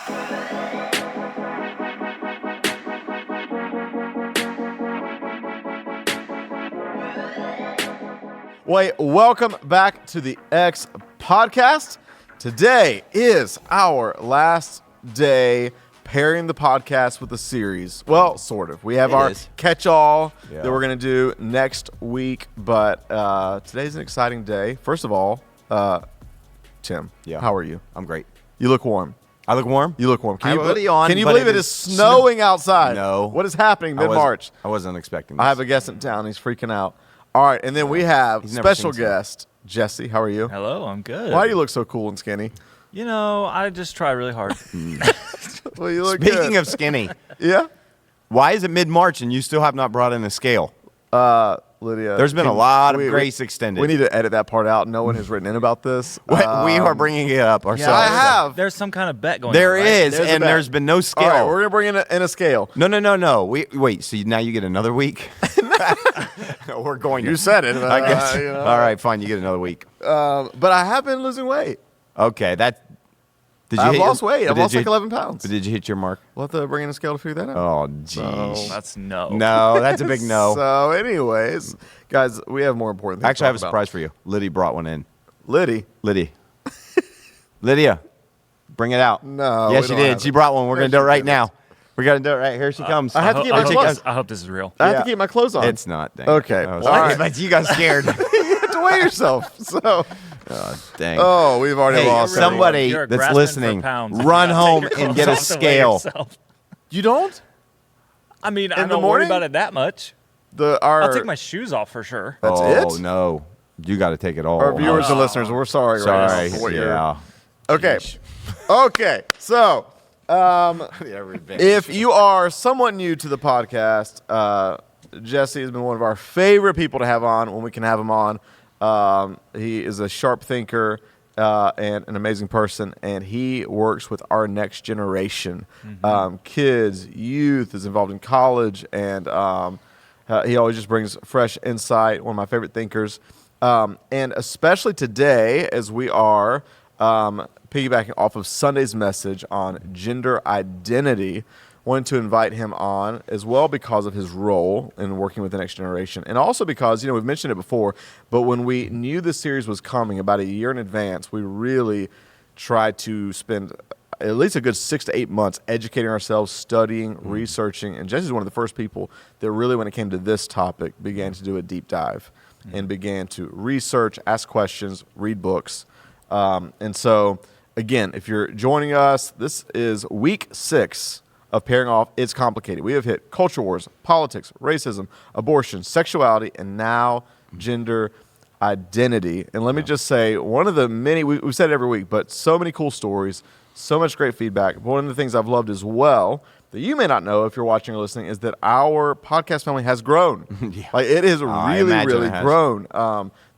Wait, welcome back to the X Podcast. Today is our last day pairing the podcast with the series. Well, sort of. We have our catch-all that we're going to do next week, but today's an exciting day. First of all, Tim, how are you? I'm great. You look warm. I look warm? You look warm. Can you believe it is snowing outside? No. What is happening mid-March? I wasn't expecting this. I have a guest in town. He's freaking out. All right, and then we have special guest, Jesse. How are you? Hello, I'm good. Why do you look so cool and skinny? You know, I just try really hard. Well, you look Speaking good. of skinny, Yeah? why is it mid-March and you still have not brought in a scale? Lydia. There's been a lot of grace extended. We need to edit that part out. No one has written in about this. We are bringing it up ourselves. I have. There's some kind of bet going on. There right? is, There's a and bet. there's been no scale. All right, we're going to bring in a scale. No. Wait, so now you get another week? We're going to. You said it. I guess. You know. All right, fine. You get another week. But I have been losing weight. Okay, I've lost weight. I've lost like 11 pounds. But did you hit your mark? We'll have to bring in a scale to figure that out. Oh, jeez. That's no. No, that's a big no. So, anyways, guys, we have more important things Actually, I have a to talk surprise for you. Liddy brought one in. about. Lydia, bring it out. No, Yes, we she don't did. have She it. brought one. We're There going to do it she right is. now. We're going to do it right here. She comes. I have to keep my clothes. I hope this is real. I have to keep my clothes on. It's not. Dang. Okay. Oh, All sorry, right. but you got scared. You have to weigh yourself. So, Dang. oh, we've already Hey, lost. somebody You're that's grasping listening, for pounds. run You gotta home take your and get a clothes off to weigh scale. yourself. You don't? I mean, In I'm the not morning? worried about it that much. Our I'll take my shoes off for sure. That's oh, it? no. You got to take it all. Our viewers and Oh. listeners, we're sorry. Sorry. Right now for what Yeah. Okay. Okay. So, if you are somewhat new to the podcast, Jesse has been one of our favorite people to have on when we can have him on. He is a sharp thinker and an amazing person, and he works with our next generation. Kids, youth, is involved in college, and he always just brings fresh insight, one of my favorite thinkers. And especially today, as we are piggybacking off of Sunday's message on gender identity, wanted to invite him on as well because of his role in working with the next generation. And also because, we've mentioned it before, but when we knew this series was coming about a year in advance, we really tried to spend at least a good 6 to 8 months educating ourselves, studying, researching. And Jesse's one of the first people that really, when it came to this topic, began to do a deep dive and began to research, ask questions, read books. And so, again, if you're joining us, this is week 6 of Pairing Off. It's complicated. We have hit culture wars, politics, racism, abortion, sexuality, and now gender identity. And let me just say, one of the many, we've said it every week, but so many cool stories, so much great feedback. One of the things I've loved as well that you may not know if you're watching or listening is that our podcast family has grown. Like, it has really grown.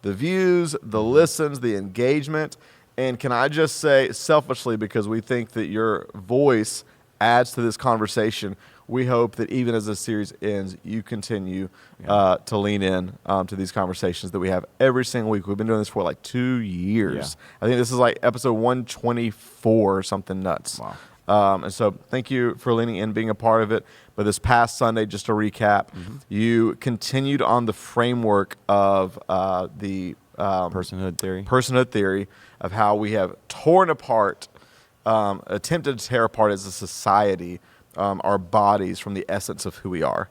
The views, the listens, the engagement. And can I just say, selfishly, because we think that your voice adds to this conversation, we hope that even as this series ends, you continue to lean in to these conversations that we have every single week. We've been doing this for like 2 years. I think this is like episode 124 or something nuts. Wow. And so thank you for leaning in, being a part of it. But this past Sunday, just to recap, you continued on the framework of the personhood theory of how we have torn apart, attempted to tear apart as a society our bodies from the essence of who we are,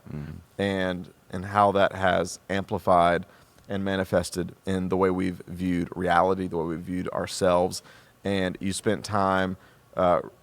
and how that has amplified and manifested in the way we've viewed reality, the way we've viewed ourselves. And you spent time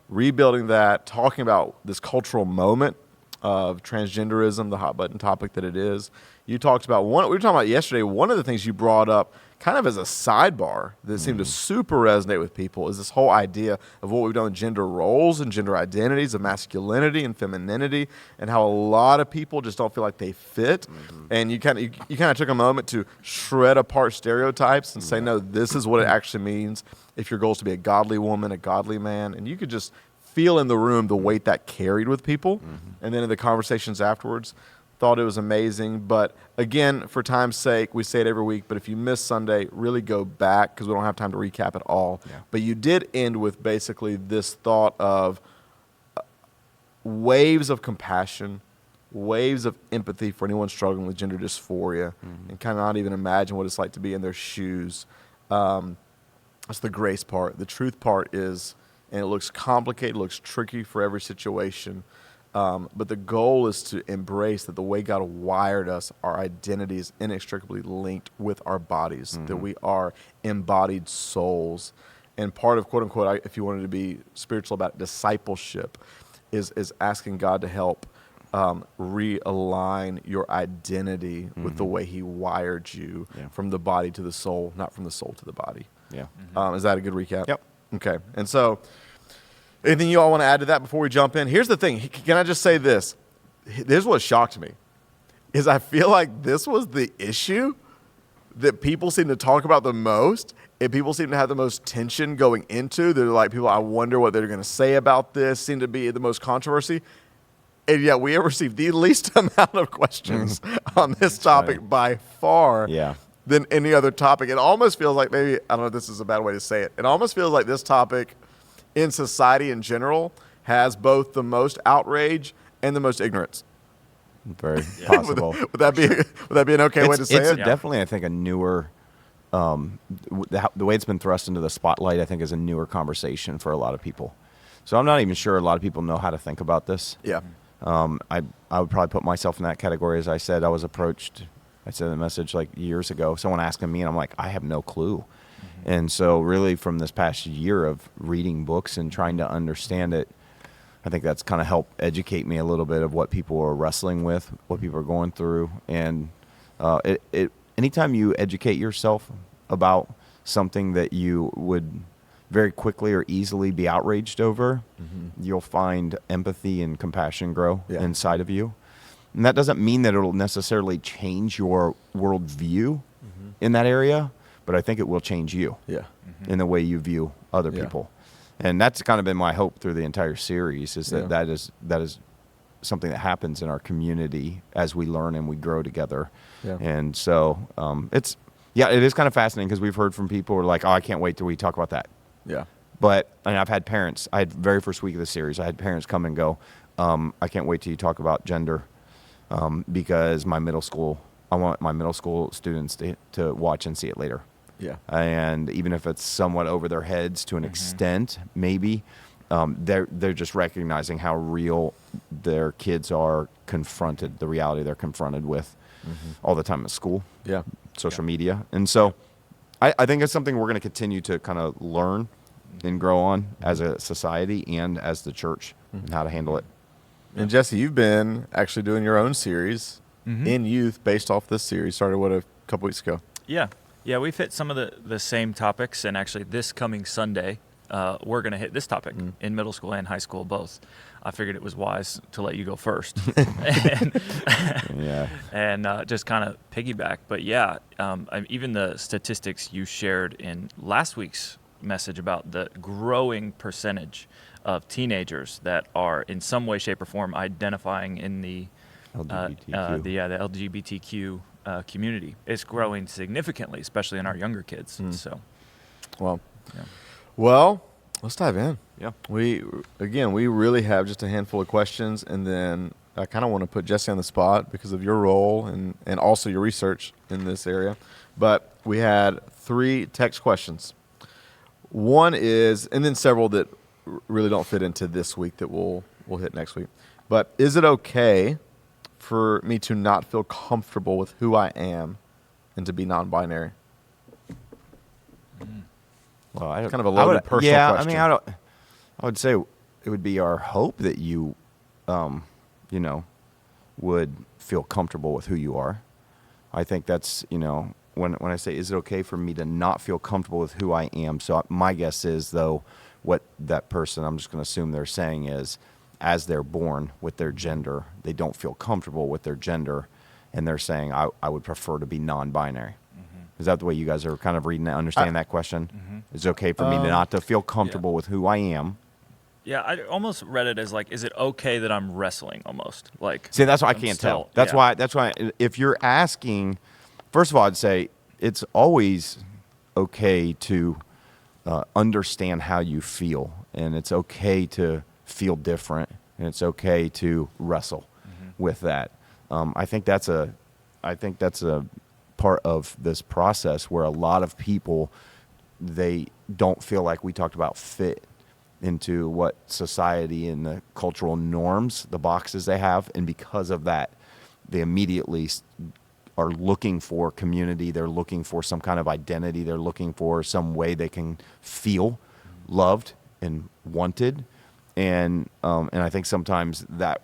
rebuilding that, talking about this cultural moment of transgenderism, the hot button topic that it is. You talked about we were talking about yesterday, one of the things you brought up kind of as a sidebar that seemed to super resonate with people is this whole idea of what we've done with gender roles and gender identities, of masculinity and femininity, and how a lot of people just don't feel like they fit. And you kind of took a moment to shred apart stereotypes and say, no, this is what it actually means if your goal is to be a godly woman, a godly man. And you could just feel in the room the weight that carried with people. And then in the conversations afterwards, thought it was amazing. But again, for time's sake, we say it every week, but if you missed Sunday, really go back because we don't have time to recap it all. But you did end with basically this thought of waves of compassion, waves of empathy for anyone struggling with gender dysphoria, and cannot even imagine what it's like to be in their shoes. That's the grace part. The truth part is, and it looks complicated, looks tricky for every situation, but the goal is to embrace that the way God wired us, our identity is inextricably linked with our bodies, that we are embodied souls. And part of, quote unquote, if you wanted to be spiritual about discipleship, is asking God to help realign your identity with the way he wired you from the body to the soul, not from the soul to the body. Yeah. Is that a good recap? Yep. Okay. And so, anything you all want to add to that before we jump in? Here's the thing. Can I just say this? This is what shocked me, is I feel like this was the issue that people seem to talk about the most, and people seem to have the most tension going into. They're like, people, I wonder what they're going to say about this, seem to be the most controversy. And yet we have received the least amount of questions on this topic by far than any other topic. It almost feels like, maybe, I don't know if this is a bad way to say it, it almost feels like this topic in society in general has both the most outrage and the most ignorance. Very possible. would that be an okay way to say it? It's definitely, I think, a newer, the way it's been thrust into the spotlight, I think, is a newer conversation for a lot of people. So I'm not even sure a lot of people know how to think about this. Yeah. I would probably put myself in that category. As I said, I was approached, I said in the message like years ago, someone asking me, and I'm like, I have no clue. And so really from this past year of reading books and trying to understand it, I think that's kind of helped educate me a little bit of what people are wrestling with, what people are going through. And anytime you educate yourself about something that you would very quickly or easily be outraged over, you'll find empathy and compassion grow inside of you. And that doesn't mean that it'll necessarily change your worldview in that area, but I think it will change you in the way you view other people. And that's kind of been my hope through the entire series, is that that is something that happens in our community as we learn and we grow together. And so it is kind of fascinating, because we've heard from people who are like, oh, I can't wait till we talk about that. But I've had parents, very first week of the series, I had parents come and go, I can't wait till you talk about gender, because I want my middle school students to watch and see it later. And even if it's somewhat over their heads to an extent, maybe, they're just recognizing how real their kids are confronted, the reality they're confronted with all the time at school, social media. And so I think it's something we're going to continue to kind of learn and grow on as a society and as the church, and how to handle it. And Jesse, you've been actually doing your own series in youth based off this series. Started, a couple weeks ago? Yeah, we've hit some of the same topics, and actually this coming Sunday, we're going to hit this topic in middle school and high school both. I figured it was wise to let you go first and just kind of piggyback. But even the statistics you shared in last week's message about the growing percentage of teenagers that are in some way, shape, or form identifying in the LGBTQ community is growing significantly, especially in our younger kids. So, well, let's dive in. Yeah. We really have just a handful of questions, and then I kind of want to put Jesse on the spot because of your role and also your research in this area. But we had 3 text questions. One is, and then several that really don't fit into this week that we'll hit next week. But is it okay for me to not feel comfortable with who I am and to be non-binary? Well, kind of a loaded personal question. I would say it would be our hope that you, would feel comfortable with who you are. I think that's, when I say, is it okay for me to not feel comfortable with who I am? So my guess is, though, what that person, I'm just going to assume they're saying is, as they're born with their gender, they don't feel comfortable with their gender, and they're saying, I would prefer to be non-binary. Is that the way you guys are kind of reading that, understand that question? Is it okay for me not to feel comfortable with who I am? Yeah, I almost read it as like, is it okay that I'm wrestling almost? Like, see, that's why I can't tell. That's why if you're asking, first of all, I'd say it's always okay to understand how you feel, and it's okay to feel different, and it's okay to wrestle with that. I think that's a part of this process where a lot of people, they don't feel like we talked about fit into what society and the cultural norms, the boxes they have, and because of that, they immediately are looking for community. They're looking for some kind of identity. They're looking for some way they can feel loved and wanted. And I think sometimes that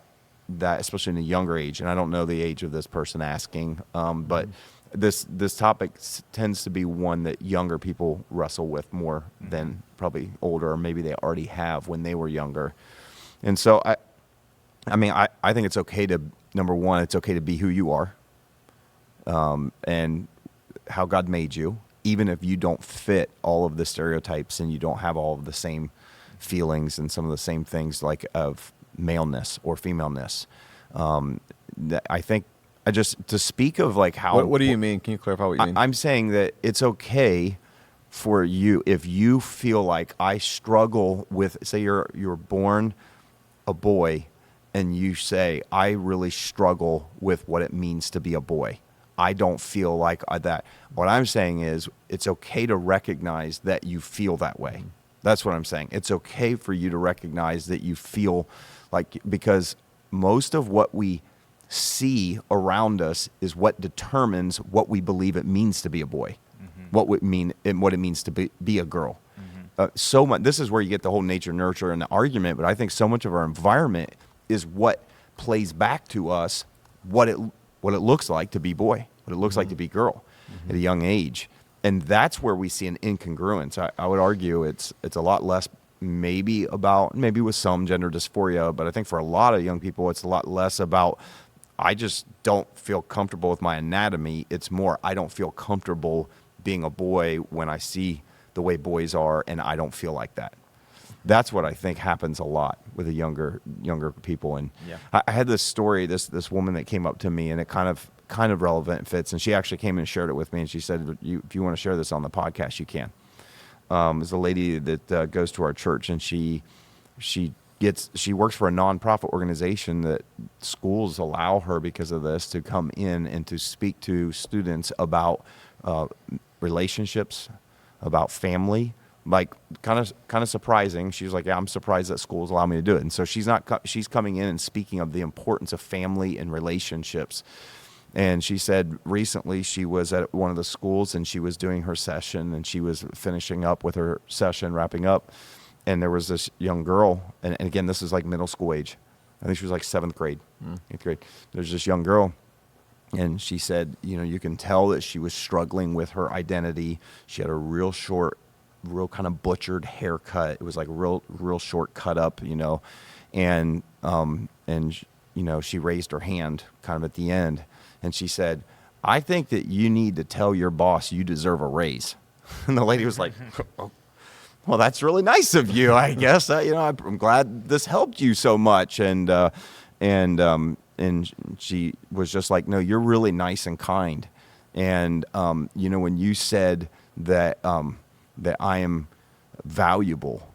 especially in a younger age, and I don't know the age of this person asking, but this topic tends to be one that younger people wrestle with more than probably older, or maybe they already have when they were younger. And so I mean, I think it's okay to, number one, it's okay to be who you are, and how God made you, even if you don't fit all of the stereotypes and you don't have all of the same feelings and some of the same things like of maleness or femaleness. I think to speak of like how. What do you mean? Can you clarify what you mean? I'm saying that it's okay for you if you feel like I struggle with, say you're born a boy and you say, I really struggle with what it means to be a boy. I don't feel like that. What I'm saying is it's okay to recognize that you feel that way. That's what I'm saying. It's okay for you to recognize that you feel like, because most of what we see around us is what determines what we believe it means to be a boy, what it means to be a girl. So much. This is where you get the whole nature nurture and the argument. But I think so much of our environment is what plays back to us what it looks like to be boy, what it looks like to be girl at a young age. And that's where we see an incongruence. I would argue it's a lot less maybe with some gender dysphoria, but I think for a lot of young people, it's a lot less about, I just don't feel comfortable with my anatomy. It's more, I don't feel comfortable being a boy when I see the way boys are, and I don't feel like that. That's what I think happens a lot with the younger people. And I had this story, this woman that came up to me, and it kind of relevant and fits. And she actually came and shared it with me, and she said, if you want to share this on the podcast, you can. There's a lady that goes to our church, and she works for a nonprofit organization that schools allow her, because of this, to come in and to speak to students about relationships, about family. Like kind of surprising. She was like, "Yeah, I'm surprised that schools allow me to do it." And so she's coming in and speaking of the importance of family and relationships. And she said recently she was at one of the schools and she was doing her session and she was finishing up with her session, wrapping up. And there was this young girl, and again, this is like middle school age. I think she was like 7th grade, 8th grade. There's this young girl, and she said, you can tell that she was struggling with her identity. She had a real short, real kind of butchered haircut. It was like real short cut up, and she raised her hand kind of at the end, and she said, "I think that you need to tell your boss you deserve a raise." And the lady was like, "Well, that's really nice of you, I guess. I'm glad this helped you so much." And she was just like, "No, you're really nice and kind." And when you said that I am valuable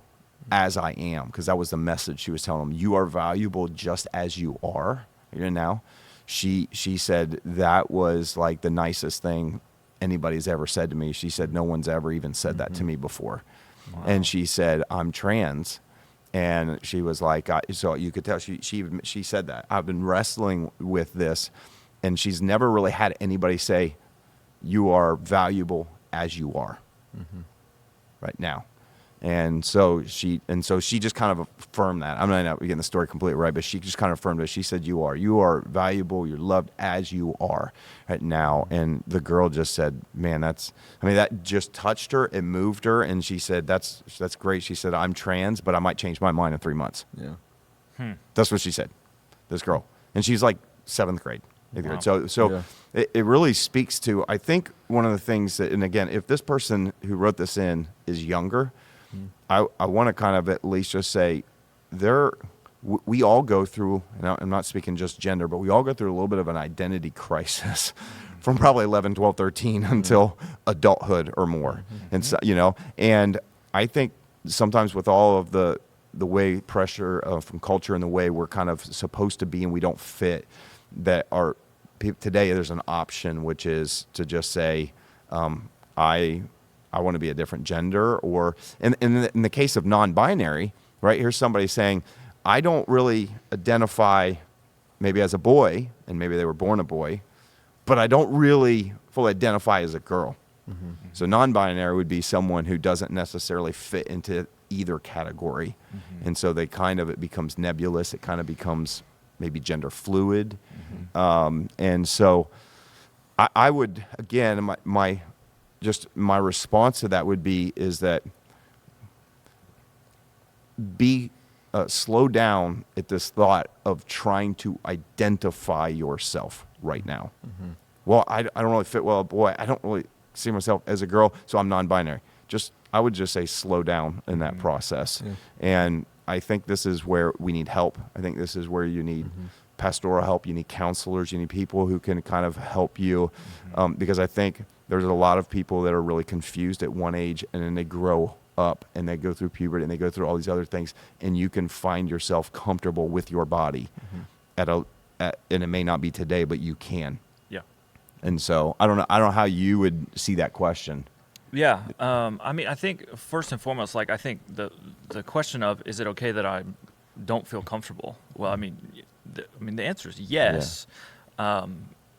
as I am, because that was the message she was telling them. You are valuable just as you are. Now, she said that was like the nicest thing anybody's ever said to me. She said no one's ever even said that to me before. Wow. And she said, "I'm trans." And she was like, so you could tell she said that. I've been wrestling with this, and she's never really had anybody say, "You are valuable as you are." Right now. And so she just kind of affirmed that. I'm not getting the story completely right, but she just kind of affirmed it. She said, you are valuable, you're loved as you are right now. And the girl just said, man, that just touched her, it moved her, and she said, that's great. She said, "I'm trans, but I might change my mind in 3 months." Yeah. That's what she said, this girl. And she's like 7th grade. Wow. So it really speaks to, I think, one of the things that, and again, if this person who wrote this in is younger, I want to kind of at least just say we all go through, and I'm not speaking just gender, but we all go through a little bit of an identity crisis from probably 11, 12, 13 until adulthood or more. And so, and I think sometimes with all of the the way pressure from culture and the way we're kind of supposed to be and we don't fit, that are today there's an option, which is to just say, I want to be a different gender, or in the case of non-binary, right? Here's somebody saying, I don't really identify maybe as a boy, and maybe they were born a boy, but I don't really fully identify as a girl. Mm-hmm. So non-binary would be someone who doesn't necessarily fit into either category. Mm-hmm. And so it becomes nebulous. It kind of becomes maybe gender fluid. Mm-hmm. And so I would, again, my response to that would be is that slow down at this thought of trying to identify yourself right now. Mm-hmm. Well, I don't really fit well a boy. I don't really see myself as a girl, so I'm non-binary. I would just say slow down in that process. Yeah. And I think this is where we need help. I think this is where you need pastoral help. You need counselors. You need people who can kind of help you, because I think there's a lot of people that are really confused at one age, and then they grow up and they go through puberty and they go through all these other things, and you can find yourself comfortable with your body and it may not be today, but you can. Yeah. And so I don't know how you would see that question. Yeah. I mean, I think first and foremost, I think the question of, is it okay that I don't feel comfortable? Well, I mean, the answer is yes. Yeah.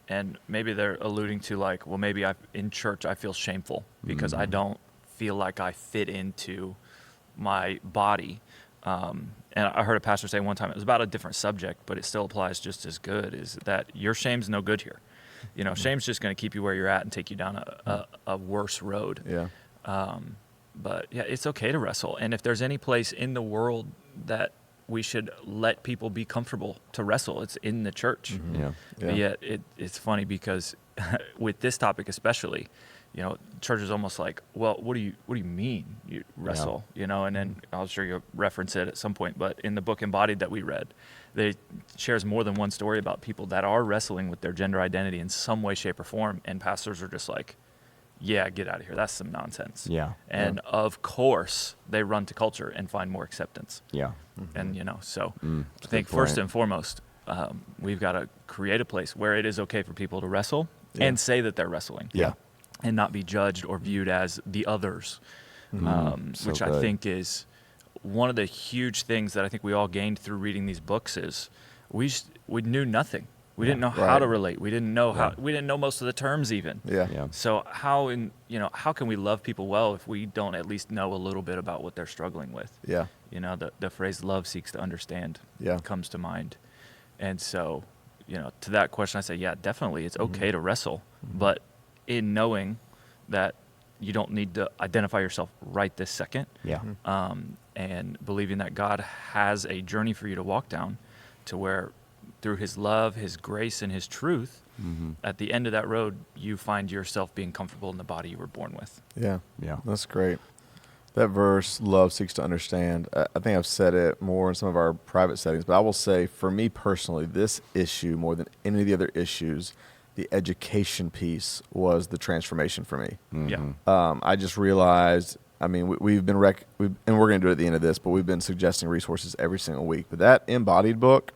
And maybe they're alluding to well, maybe in church I feel shameful because I don't feel like I fit into my body. And I heard a pastor say one time, it was about a different subject, but it still applies just as good, is that your shame's no good here. Shame's just going to keep you where you're at and take you down a worse road. Yeah. But yeah, it's okay to wrestle. And if there's any place in the world that we should let people be comfortable to wrestle, it's in the church. Mm-hmm. Yeah. But yet it's funny because with this topic especially, church is almost well, what do you mean you wrestle? Yeah. And then I'll sure you'll reference it at some point, but in the book Embodied that we read, they shares more than one story about people that are wrestling with their gender identity in some way, shape, or form, and pastors are just yeah, get out of here. That's some nonsense. Yeah. And of course, they run to culture and find more acceptance. Yeah. Mm-hmm. And, so I think first and foremost, we've got to create a place where it is okay for people to wrestle and say that they're wrestling. Yeah. And not be judged or viewed as the others, which I think is one of the huge things that I think we all gained through reading these books is we knew nothing. We didn't know how to relate. We didn't know we didn't know most of the terms even. Yeah. So how can we love people well if we don't at least know a little bit about what they're struggling with? Yeah. The phrase "love seeks to understand" comes to mind. And so, to that question I say, yeah, definitely it's okay to wrestle, but in knowing that you don't need to identify yourself right this second. Yeah. And believing that God has a journey for you to walk down to where through his love, his grace, and his truth, at the end of that road, you find yourself being comfortable in the body you were born with. Yeah. Yeah. That's great. That verse, love seeks to understand, I think I've said it more in some of our private settings, but I will say for me personally, this issue, more than any of the other issues, the education piece was the transformation for me. Mm-hmm. Yeah. I just realized, I mean, we've been, and we're going to do it at the end of this, but we've been suggesting resources every single week. But that Embodied book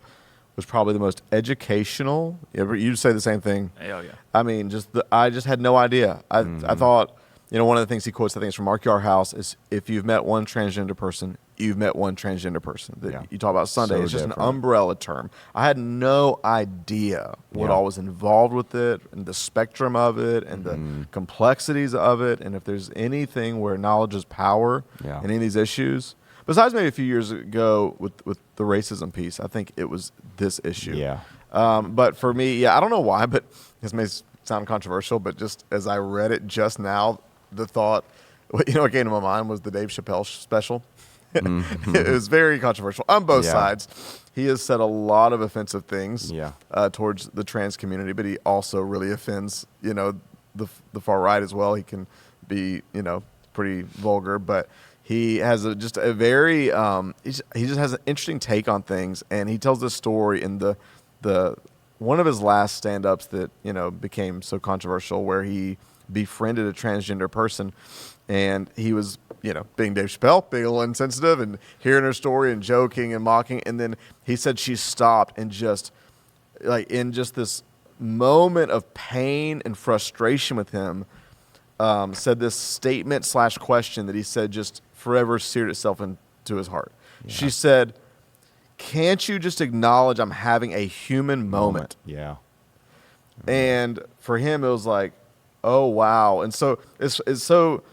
was probably the most educational. You'd say the same thing. Oh, yeah. I mean, I just had no idea. I thought, one of the things he quotes, I think it's from Mark Yarhouse, is if you've met one transgender person, you've met one transgender person. You talk about Sunday, it's just different. An umbrella term. I had no idea what all was involved with it and the spectrum of it and the complexities of it. And if there's anything where knowledge is power in any of these issues, besides maybe a few years ago with the racism piece, I think it was this issue. Yeah. But for me, I don't know why, but this may sound controversial, but just as I read it just now, the thought, what came to my mind was the Dave Chappelle special. It was very controversial on both sides. He has said a lot of offensive things towards the trans community, but he also really offends, the far right as well. He can be, pretty vulgar, but he has just a very, he just has an interesting take on things, and he tells this story in the one of his last stand-ups that became so controversial, where he befriended a transgender person, and he was, being Dave Chappelle, being a little insensitive and hearing her story and joking and mocking. And then he said she stopped and just, like, in just this moment of pain and frustration with him, said this statement / question that he said just forever seared itself into his heart. Yeah. She said, "Can't you just acknowledge I'm having a human moment?" Yeah. And for him, it was like, oh, wow. And so it's so,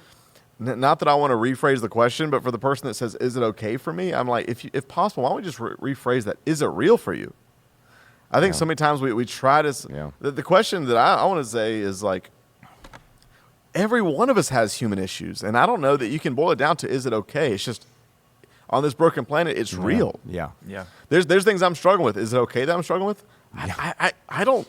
not that I want to rephrase the question, but for the person that says, is it okay for me? I'm like, if possible, why don't we just rephrase that? Is it real for you? I think so many times we try to, the question that I want to say is like, every one of us has human issues. And I don't know that you can boil it down to, is it okay? It's just, on this broken planet, it's real. Yeah. There's things I'm struggling with. Is it okay that I'm struggling with? I don't.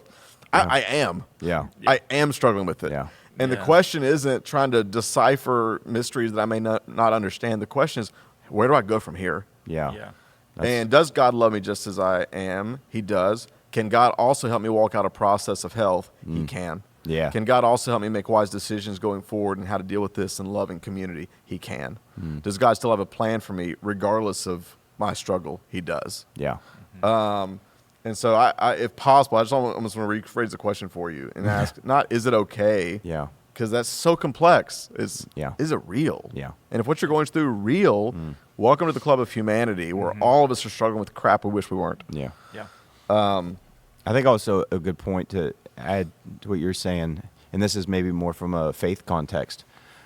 I am. Yeah. I am struggling with it. Yeah. And the question isn't trying to decipher mysteries that I may not understand. The question is, where do I go from here? Yeah. And does God love me just as I am? He does. Can God also help me walk out a process of health? He can. Yeah. Can God also help me make wise decisions going forward and how to deal with this in loving community? He can. Does God still have a plan for me regardless of my struggle? He does. Yeah. And so, I if possible, I just almost want to rephrase the question for you and ask, not is it okay? Yeah. Because that's so complex. Is it real? Yeah. And if what you're going through real, welcome to the club of humanity, where all of us are struggling with crap we wish we weren't. Yeah. Yeah. I think also a good point to add to what you're saying, and this is maybe more from a faith context,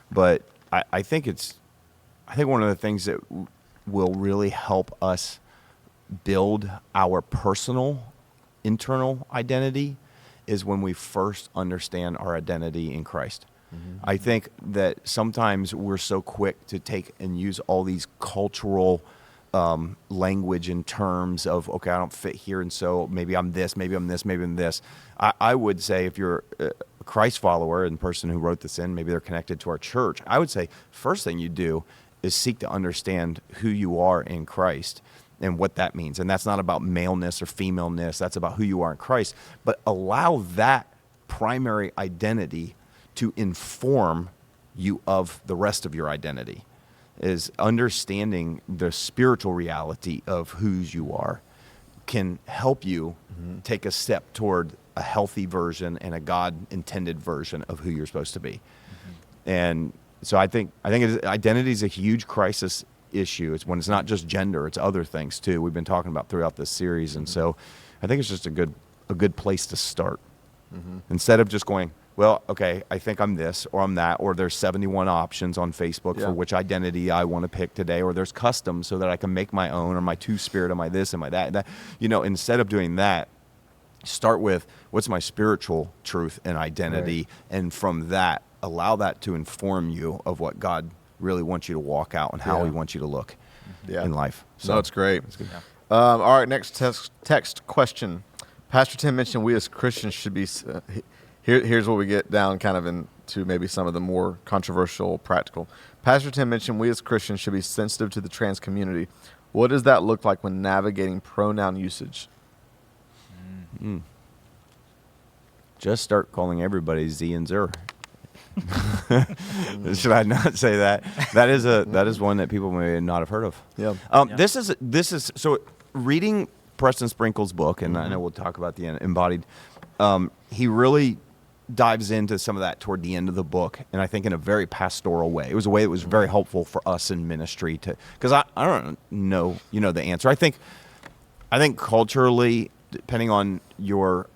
but I think one of the things that will really help us build our personal internal identity is when we first understand our identity in Christ. I think that sometimes we're so quick to take and use all these cultural language in terms of, okay, I don't fit here, and so maybe I'm this, maybe I'm this, maybe I'm this. I would say if you're a Christ follower and person who wrote this in, maybe they're connected to our church, I would say first thing you do is seek to understand who you are in Christ and what that means. And that's not about maleness or femaleness. That's about who you are in Christ. But allow that primary identity to inform you of the rest of your identity, is understanding the spiritual reality of whose you are can help you take a step toward a healthy version and a God-intended version of who you're supposed to be. And so I think identity is a huge crisis issue. It's when it's not just gender, it's other things too. We've been talking about throughout this series, and so I think it's just a good place to start. Instead of just going, well, okay, I think I'm this or I'm that, or there's 71 options on Facebook for which identity I want to pick today, or there's customs so that I can make my own, or my two-spirit, am I this, am I that? Instead of doing that, start with what's my spiritual truth and identity, and from that, allow that to inform you of what God really wants you to walk out and how He wants you to look in life. So it's great. That's good. All right, next text question. Pastor Tim mentioned we as Christians should be. Here's what we get down kind of into maybe some of the more controversial, practical. Pastor Tim mentioned we as Christians should be sensitive to the trans community. What does that look like when navigating pronoun usage? Just start calling everybody Z and Zer. Should I not say that? That is one that people may not have heard of. Yeah. This is so reading Preston Sprinkle's book, and I know we'll talk about the embodied. He really dives into some of that toward the end of the book, and I think in a very pastoral way. It was a way that was very helpful for us in ministry because I don't know the answer. I think culturally, depending on your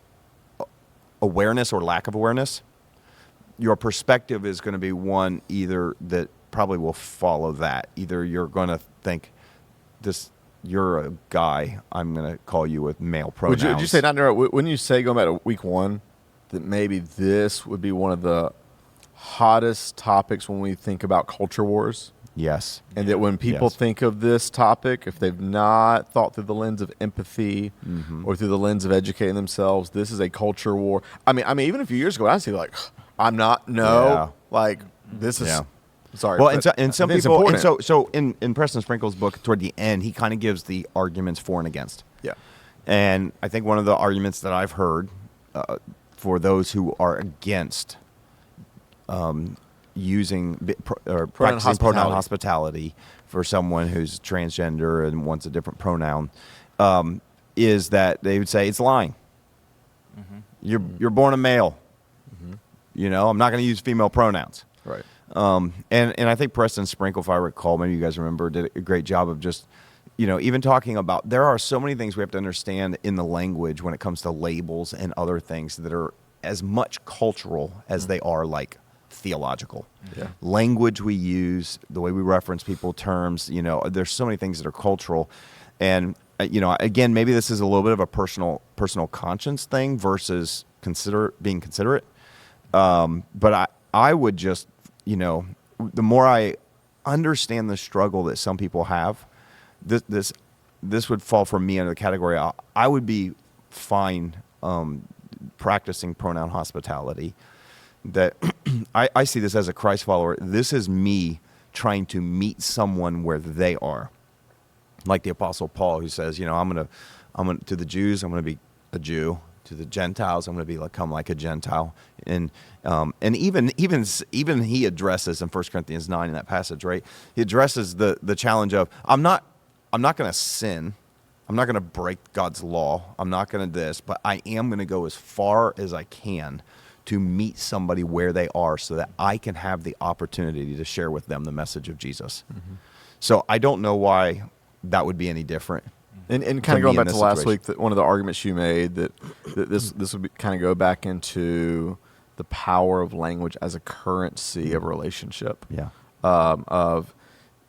awareness or lack of awareness, your perspective is going to be one either that probably will follow that. Either you're going to think you're a guy, I'm going to call you with male pronouns. Would you say, wouldn't you say, going back to week 1, that maybe this would be one of the hottest topics when we think about culture wars? Yes. And that when people think of this topic, if they've not thought through the lens of empathy or through the lens of educating themselves, this is a culture war. I mean, even a few years ago, I'd say like, I'm not, like this is, sorry. Well, and some people, and so in Preston Sprinkle's book, toward the end, he kind of gives the arguments for and against. Yeah. And I think one of the arguments that I've heard for those who are against using practicing hospitality. pronoun hospitality for someone who's transgender and wants a different pronoun, is that they would say it's lying. You're born a male. You know, I'm not going to use female pronouns. Right. And I think Preston Sprinkle, if I recall, maybe you guys remember, did a great job of just, you know, even talking about there are so many things we have to understand in the language when it comes to labels and other things that are as much cultural as they are like theological. Yeah. Language we use, the way we reference people, terms, you know, there's so many things that are cultural. And, you know, again, maybe this is a little bit of a personal conscience thing versus being considerate. But I would just, you know, the more I understand the struggle that some people have, this would fall for me under the category. I would be fine practicing pronoun hospitality. That I see this as a Christ follower. This is me trying to meet someone where they are, like the Apostle Paul, who says, you know, I'm gonna to the Jews, I'm gonna be a Jew. To the Gentiles, I'm going to become like a Gentile, and even he addresses in 1 Corinthians 9 in that passage, right? He addresses the challenge of I'm not going to sin, I'm not going to break God's law, I'm not going to this, but I am going to go as far as I can to meet somebody where they are, so that I can have the opportunity to share with them the message of Jesus. So I don't know why that would be any different. And kind of going back to last week, that one of the arguments you made that this would kind of go back into the power of language as a currency of a relationship. Yeah. Of,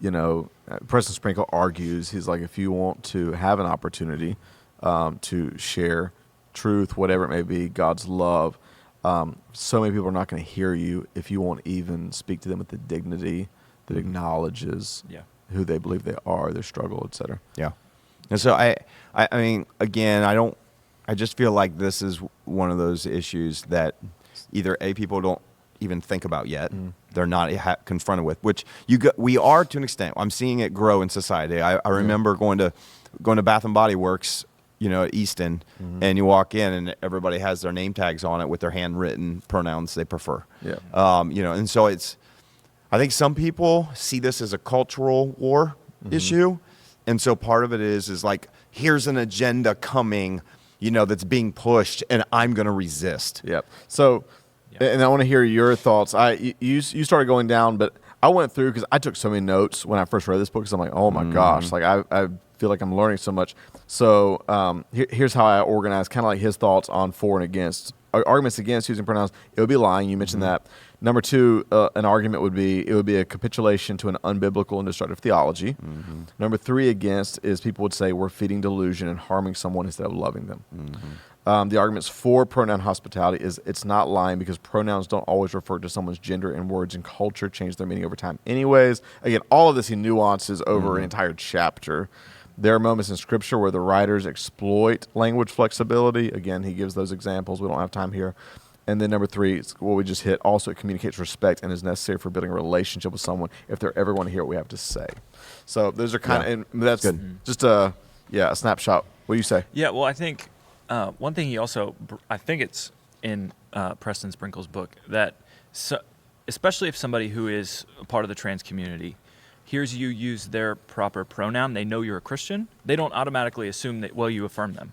you know, Preston Sprinkle argues, he's like, if you want to have an opportunity to share truth, whatever it may be, God's love, so many people are not going to hear you if you won't even speak to them with the dignity that acknowledges who they believe they are, their struggle, et cetera. Yeah. And so I mean, again, I just feel like this is one of those issues that either people don't even think about yet. They're not confronted with, which we are to an extent. I'm seeing it grow in society. I remember going to Bath and Body Works, you know, at Easton, and you walk in and everybody has their name tags on it with their handwritten pronouns they prefer. Yeah. You know, and so I think some people see this as a cultural war issue. And so part of it is like, here's an agenda coming, you know, that's being pushed, and I'm going to resist. Yep. So, and I want to hear your thoughts. You started going down, but I went through because I took so many notes when I first read this book. Because I'm like, oh my gosh, like I feel like I'm learning so much. So here's how I organized, kind of like his thoughts on for and against. Arguments against using pronouns. It would be lying. You mentioned that. Number two, an argument would be a capitulation to an unbiblical and destructive theology. Number three, against, is people would say we're feeding delusion and harming someone instead of loving them. The arguments for pronoun hospitality is it's not lying because pronouns don't always refer to someone's gender, and words and culture change their meaning over time. Anyways, again, all of this he nuances over an entire chapter. There are moments in Scripture where the writers exploit language flexibility. Again, he gives those examples. We don't have time here. And then number three, it's what we just hit. Also, it communicates respect and is necessary for building a relationship with someone if they're ever going to hear what we have to say. So those are kind of, and that's good. Just a snapshot. What do you say? Yeah, well, I think one thing he also, I think it's in Preston Sprinkle's book, that especially if somebody who is a part of the trans community hears you use their proper pronoun, they know you're a Christian, they don't automatically assume that, well, you affirm them.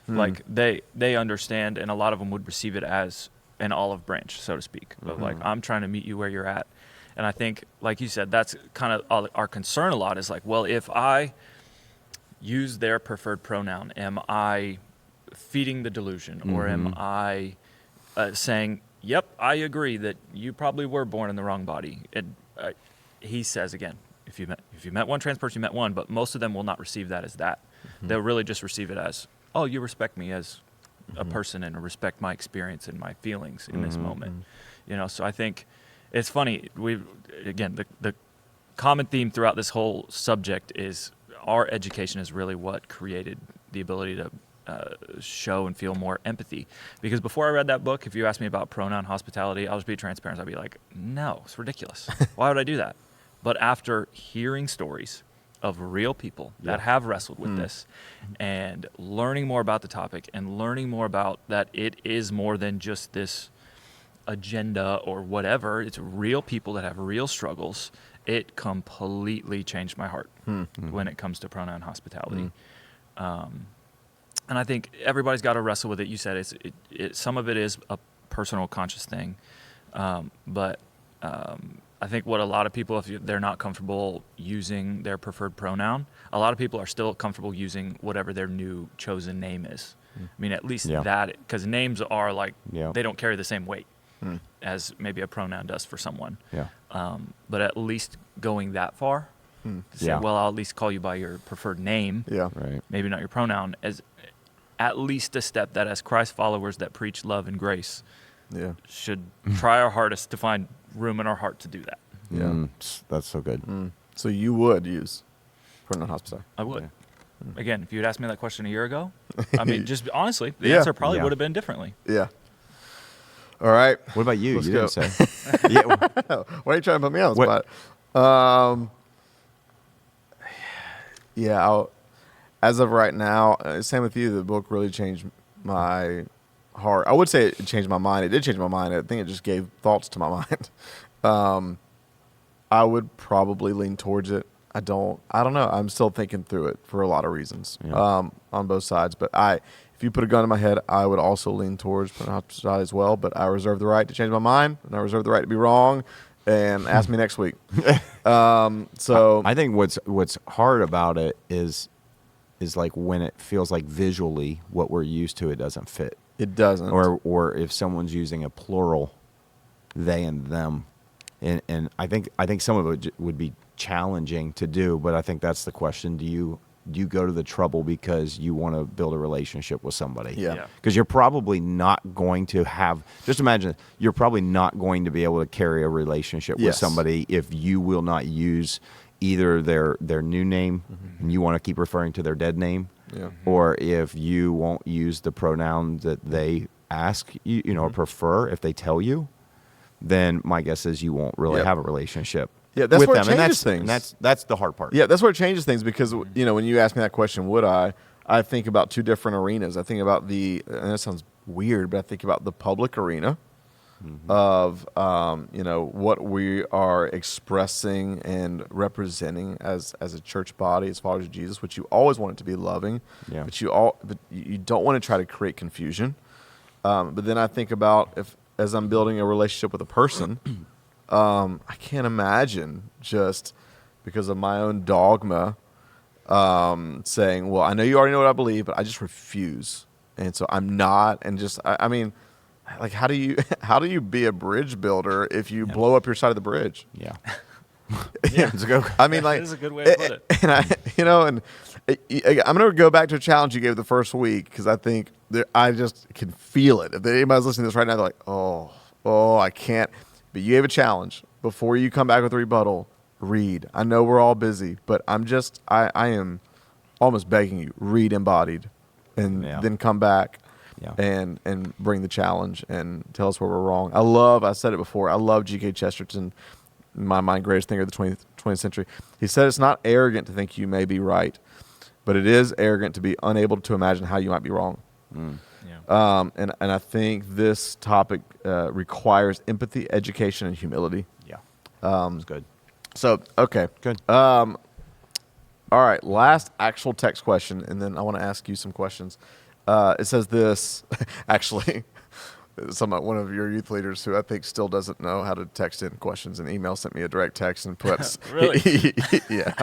Like they understand, and a lot of them would receive it as an olive branch, so to speak. But like, I'm trying to meet you where you're at. And I think, like you said, that's kind of our concern a lot is like, well, if I use their preferred pronoun, am I feeding the delusion? Or am I saying, yep, I agree that you probably were born in the wrong body? And he says, again, if you met one trans person, you met one, but most of them will not receive that as that. They'll really just receive it as, oh, you respect me as a person and respect my experience and my feelings in this moment. You know, so I think it's funny. The common theme throughout this whole subject is our education is really what created the ability to show and feel more empathy. Because before I read that book, if you asked me about pronoun hospitality, I'll just be transparent. I'd be like, no, it's ridiculous. Why would I do that? But after hearing stories of real people that have wrestled with this and learning more about the topic and learning more about that it is more than just this agenda or whatever. It's real people that have real struggles. It completely changed my heart when it comes to pronoun hospitality. And I think everybody's got to wrestle with it. You said some of it is a personal conscious thing. But I think what a lot of people, if they're not comfortable using their preferred pronoun, a lot of people are still comfortable using whatever their new chosen name is. I mean, at least that, because names are like, they don't carry the same weight as maybe a pronoun does for someone. But at least going that far, to say, well, I'll at least call you by your preferred name, maybe not your pronoun, as at least a step that as Christ followers that preach love and grace should try our hardest to find room in our heart to do that. That's so good. So you would use pronoun hospitality? I would. Again, if you had asked me that question a year ago, I mean, just honestly, the answer probably would have been differently. Yeah. All right. What about you? Let's You go. didn't say. Why are you trying to put me on the spot? As of right now, same with you, the book really changed my heart. I would say it changed my mind. It did change my mind. I think it just gave thoughts to my mind. I would probably lean towards it. I don't know. I'm still thinking through it for a lot of reasons on both sides. But if you put a gun in my head, I would also lean towards pronoun hospitality as well. But I reserve the right to change my mind, and I reserve the right to be wrong. And ask me next week. So I think what's hard about it is like when it feels like visually what we're used to, it doesn't fit. It doesn't. Or if someone's using a plural, they and them, and I think some of it would be challenging to do. But I think that's the question: do you go to the trouble because you want to build a relationship with somebody? Yeah. Because you're probably not going to have. Just imagine you're probably not going to be able to carry a relationship with somebody if you will not use either their new name and you want to keep referring to their dead name, or if you won't use the pronoun that they ask you, or prefer if they tell you, then my guess is you won't really have a relationship. Yeah, that's with where it them. changes And things. that's the hard part. Yeah, that's where it changes things because, when you ask me that question, would I think about two different arenas. I think about and that sounds weird, but I think about the public arena of, what we are expressing and representing as a church body, as followers of Jesus, which you always want it to be loving, but you don't want to try to create confusion. But then I think about as I'm building a relationship with a person, I can't imagine just because of my own dogma saying, well, I know you already know what I believe, but I just refuse. And so I'm not. And just, I mean, like, how do you be a bridge builder if you blow up your side of the bridge? Yeah. It's a good, I mean, like, That is a good way to put it. And I'm going to go back to a challenge you gave the first week because I think I just can feel it. If anybody's listening to this right now, they're like, oh, I can't. But you gave a challenge. Before you come back with a rebuttal, read. I know we're all busy, but I am almost begging you, read Embodied and then come back and bring the challenge and tell us where we're wrong. I said it before, I love G.K. Chesterton, in my mind, greatest thinker of the 20th century. He said it's not arrogant to think you may be right, but it is arrogant to be unable to imagine how you might be wrong. And I think this topic requires empathy, education, and humility. Yeah. That's good. So, okay. Good. All right, last actual text question, and then I want to ask you some questions. It says this, actually, one of your youth leaders who I think still doesn't know how to text in questions and email sent me a direct text and puts, Really? Yeah.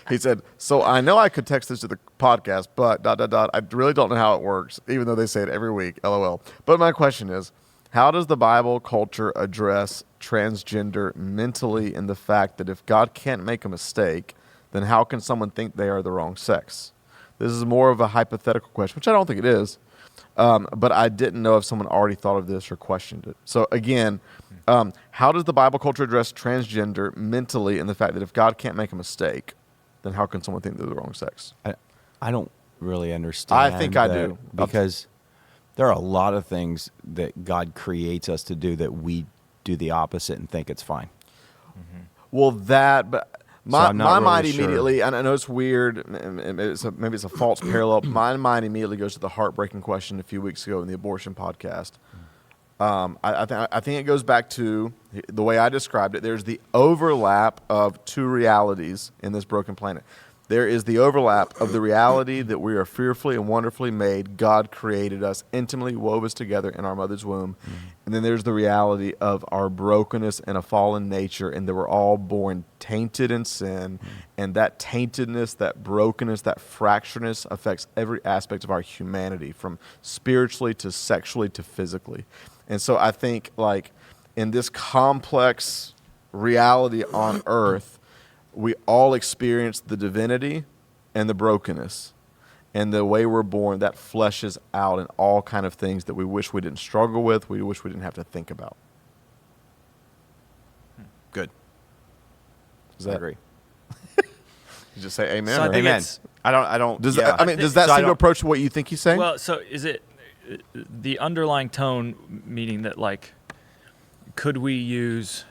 He said, so I know I could text this to the podcast, but ... I really don't know how it works, even though they say it every week, LOL. But my question is, how does the Bible culture address transgender mentally in the fact that if God can't make a mistake, then how can someone think they are the wrong sex? This is more of a hypothetical question, which I don't think it is. But I didn't know if someone already thought of this or questioned it. So again, how does the Bible culture address transgender mentally in the fact that if God can't make a mistake, then how can someone think they're the wrong sex? I don't really understand. I think I that do. because there are a lot of things that God creates us to do that we do the opposite and think it's fine. Well, but my I'm not mind really sure. immediately, and I know it's weird, maybe it's a false parallel. My mind immediately goes to the heartbreaking question a few weeks ago in the abortion podcast. I think it goes back to the way I described it. There's the overlap of two realities in this broken planet. There is the overlap of the reality that we are fearfully and wonderfully made. God created us, intimately wove us together in our mother's womb. Mm-hmm. And then there's the reality of our brokenness and a fallen nature, and that we're all born tainted in sin. Mm-hmm. And that taintedness, that brokenness, that fracturedness affects every aspect of our humanity, from spiritually to sexually to physically. And so I think, like, in this complex reality on earth, we all experience the divinity and the brokenness. And the way we're born, that fleshes out in all kind of things that we wish we didn't struggle with, we wish we didn't have to think about. Good. Does that agree? You just say amen. So I or? think Amen. it's- I don't. Does yeah. that, I mean, does that So I seem to don't- approach what you think he's saying? Well, so is it the underlying tone, meaning that, like, could we use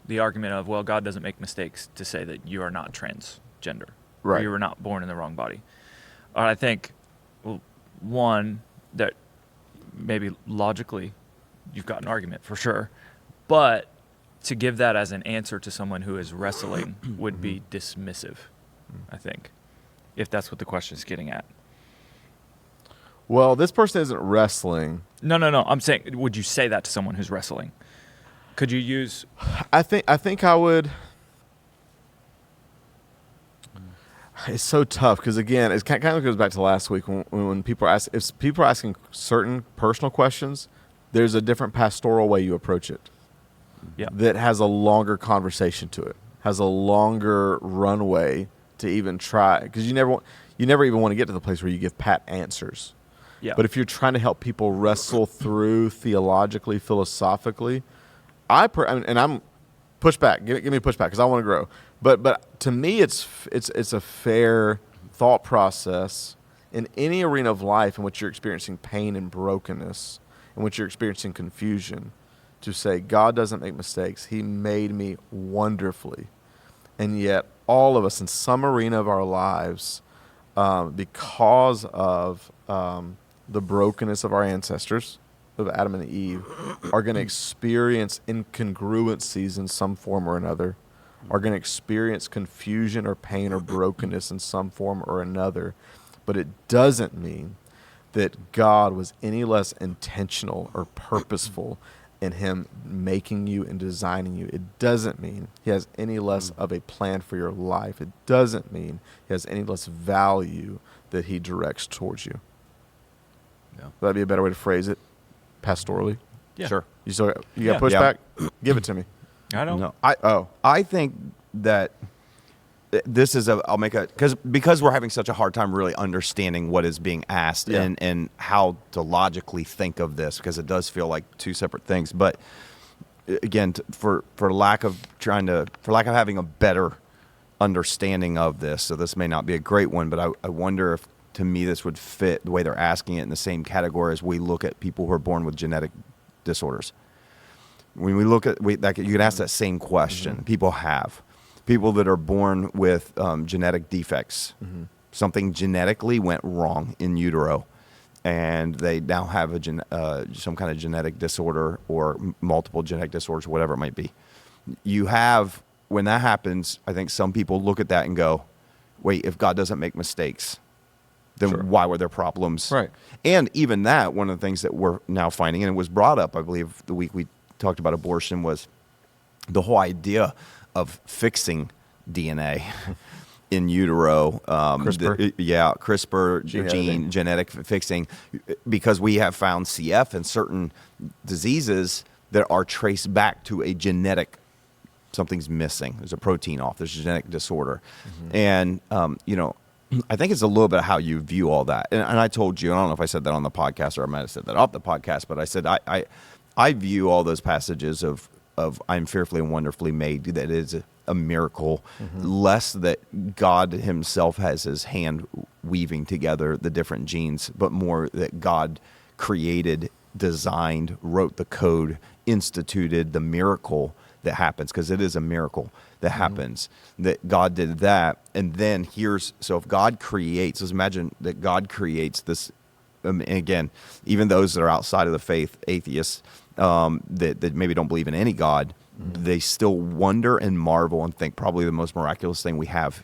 the argument of, well, God doesn't make mistakes, to say that you are not transgender, Right. or you were not born in the wrong body? Or I think, well, one, that maybe logically you've got an argument for sure, but to give that as an answer to someone who is wrestling would be dismissive, I think, if that's what the question is getting at. Well, this person isn't wrestling. No. I'm saying, would you say that to someone who's wrestling? Could you use? I think I would. It's so tough because, again, it kind of goes back to last week when people are if people are asking certain personal questions, there's a different pastoral way you approach it. Yeah. That has a longer conversation to it, has a longer runway to even try, because you never even want to get to the place where you give pat answers. Yeah. But if you're trying to help people wrestle through theologically, philosophically, and I'm push back. Give me pushback because I want to grow. But to me, it's a fair thought process in any arena of life in which you're experiencing pain and brokenness, in which you're experiencing confusion, to say God doesn't make mistakes. He made me wonderfully, and yet all of us in some arena of our lives, because of the brokenness of our ancestors, of Adam and Eve, are going to experience incongruencies in some form or another, are going to experience confusion or pain or brokenness in some form or another. But it doesn't mean that God was any less intentional or purposeful in him making you and designing you. It doesn't mean he has any less of a plan for your life. It doesn't mean he has any less value that he directs towards you. Yeah. That'd be a better way to phrase it, pastorally. Yeah. Sure. You got Yeah. pushback? Give it to me. I don't. No, I think that this is I'll make a because we're having such a hard time really understanding what is being asked and how to logically think of this, because it does feel like two separate things. But again, for lack of having a better understanding of this, so this may not be a great one, but I wonder if, to me, this would fit the way they're asking it in the same category as we look at people who are born with genetic disorders. When we look at you can ask that same question. Mm-hmm. People that are born with genetic defects. Mm-hmm. Something genetically went wrong in utero, and they now have some kind of genetic disorder or multiple genetic disorders, whatever it might be. When that happens, I think some people look at that and go, wait, if God doesn't make mistakes, then why were there problems? Right. And even that, one of the things that we're now finding, and it was brought up, I believe, the week we talked about abortion, was the whole idea of fixing DNA in utero. CRISPR. CRISPR, genetic fixing, because we have found CF in certain diseases that are traced back to a genetic, something's missing. There's a protein off. There's a genetic disorder. Mm-hmm. And, I think it's a little bit how you view all that. And I told you, I don't know if I said that on the podcast or I might have said that off the podcast, but I said I view all those passages of I'm fearfully and wonderfully made, that is a miracle, less that God himself has his hand weaving together the different genes, but more that God created, designed, wrote the code, instituted the miracle that happens, because it is a miracle that happens, that God did that. And then so if God creates, let's imagine that God creates this, again, even those that are outside of the faith, atheists, that maybe don't believe in any God, they still wonder and marvel and think probably the most miraculous thing we have,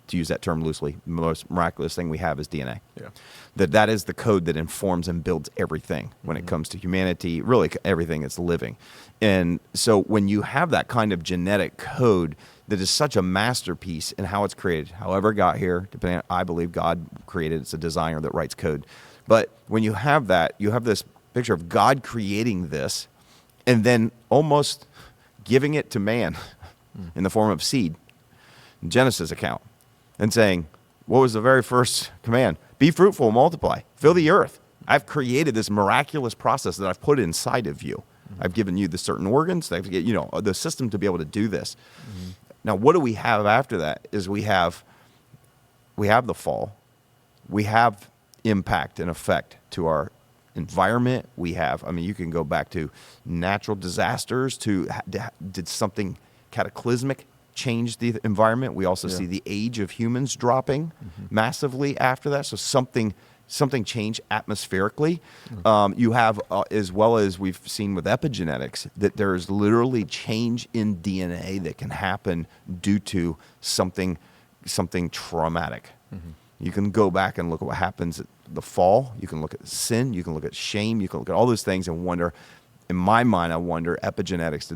to use that term loosely, the most miraculous thing we have is DNA. Yeah. That is the code that informs and builds everything when it comes to humanity, really everything that's living. And so when you have that kind of genetic code that is such a masterpiece in how it's created, however it got here, depending on, I believe God created, it's a designer that writes code. But when you have that, you have this picture of God creating this and then almost giving it to man in the form of seed, Genesis account, and saying, what was the very first command? Be fruitful, multiply, fill the earth. I've created this miraculous process that I've put inside of you. I've given you the certain organs, I've get, the system to be able to do this. Now, what do we have after that? Is we have the fall. We have impact and effect to our environment. We have, you can go back to natural disasters, did something cataclysmic change the environment? We also see the age of humans dropping massively after that. So something changed atmospherically. You have, as well as we've seen with epigenetics, that there's literally change in DNA that can happen due to something traumatic. You can go back and look at what happens at the fall. You can look at sin. You can look at shame. You can look at all those things and wonder, in my mind, I wonder, epigenetics,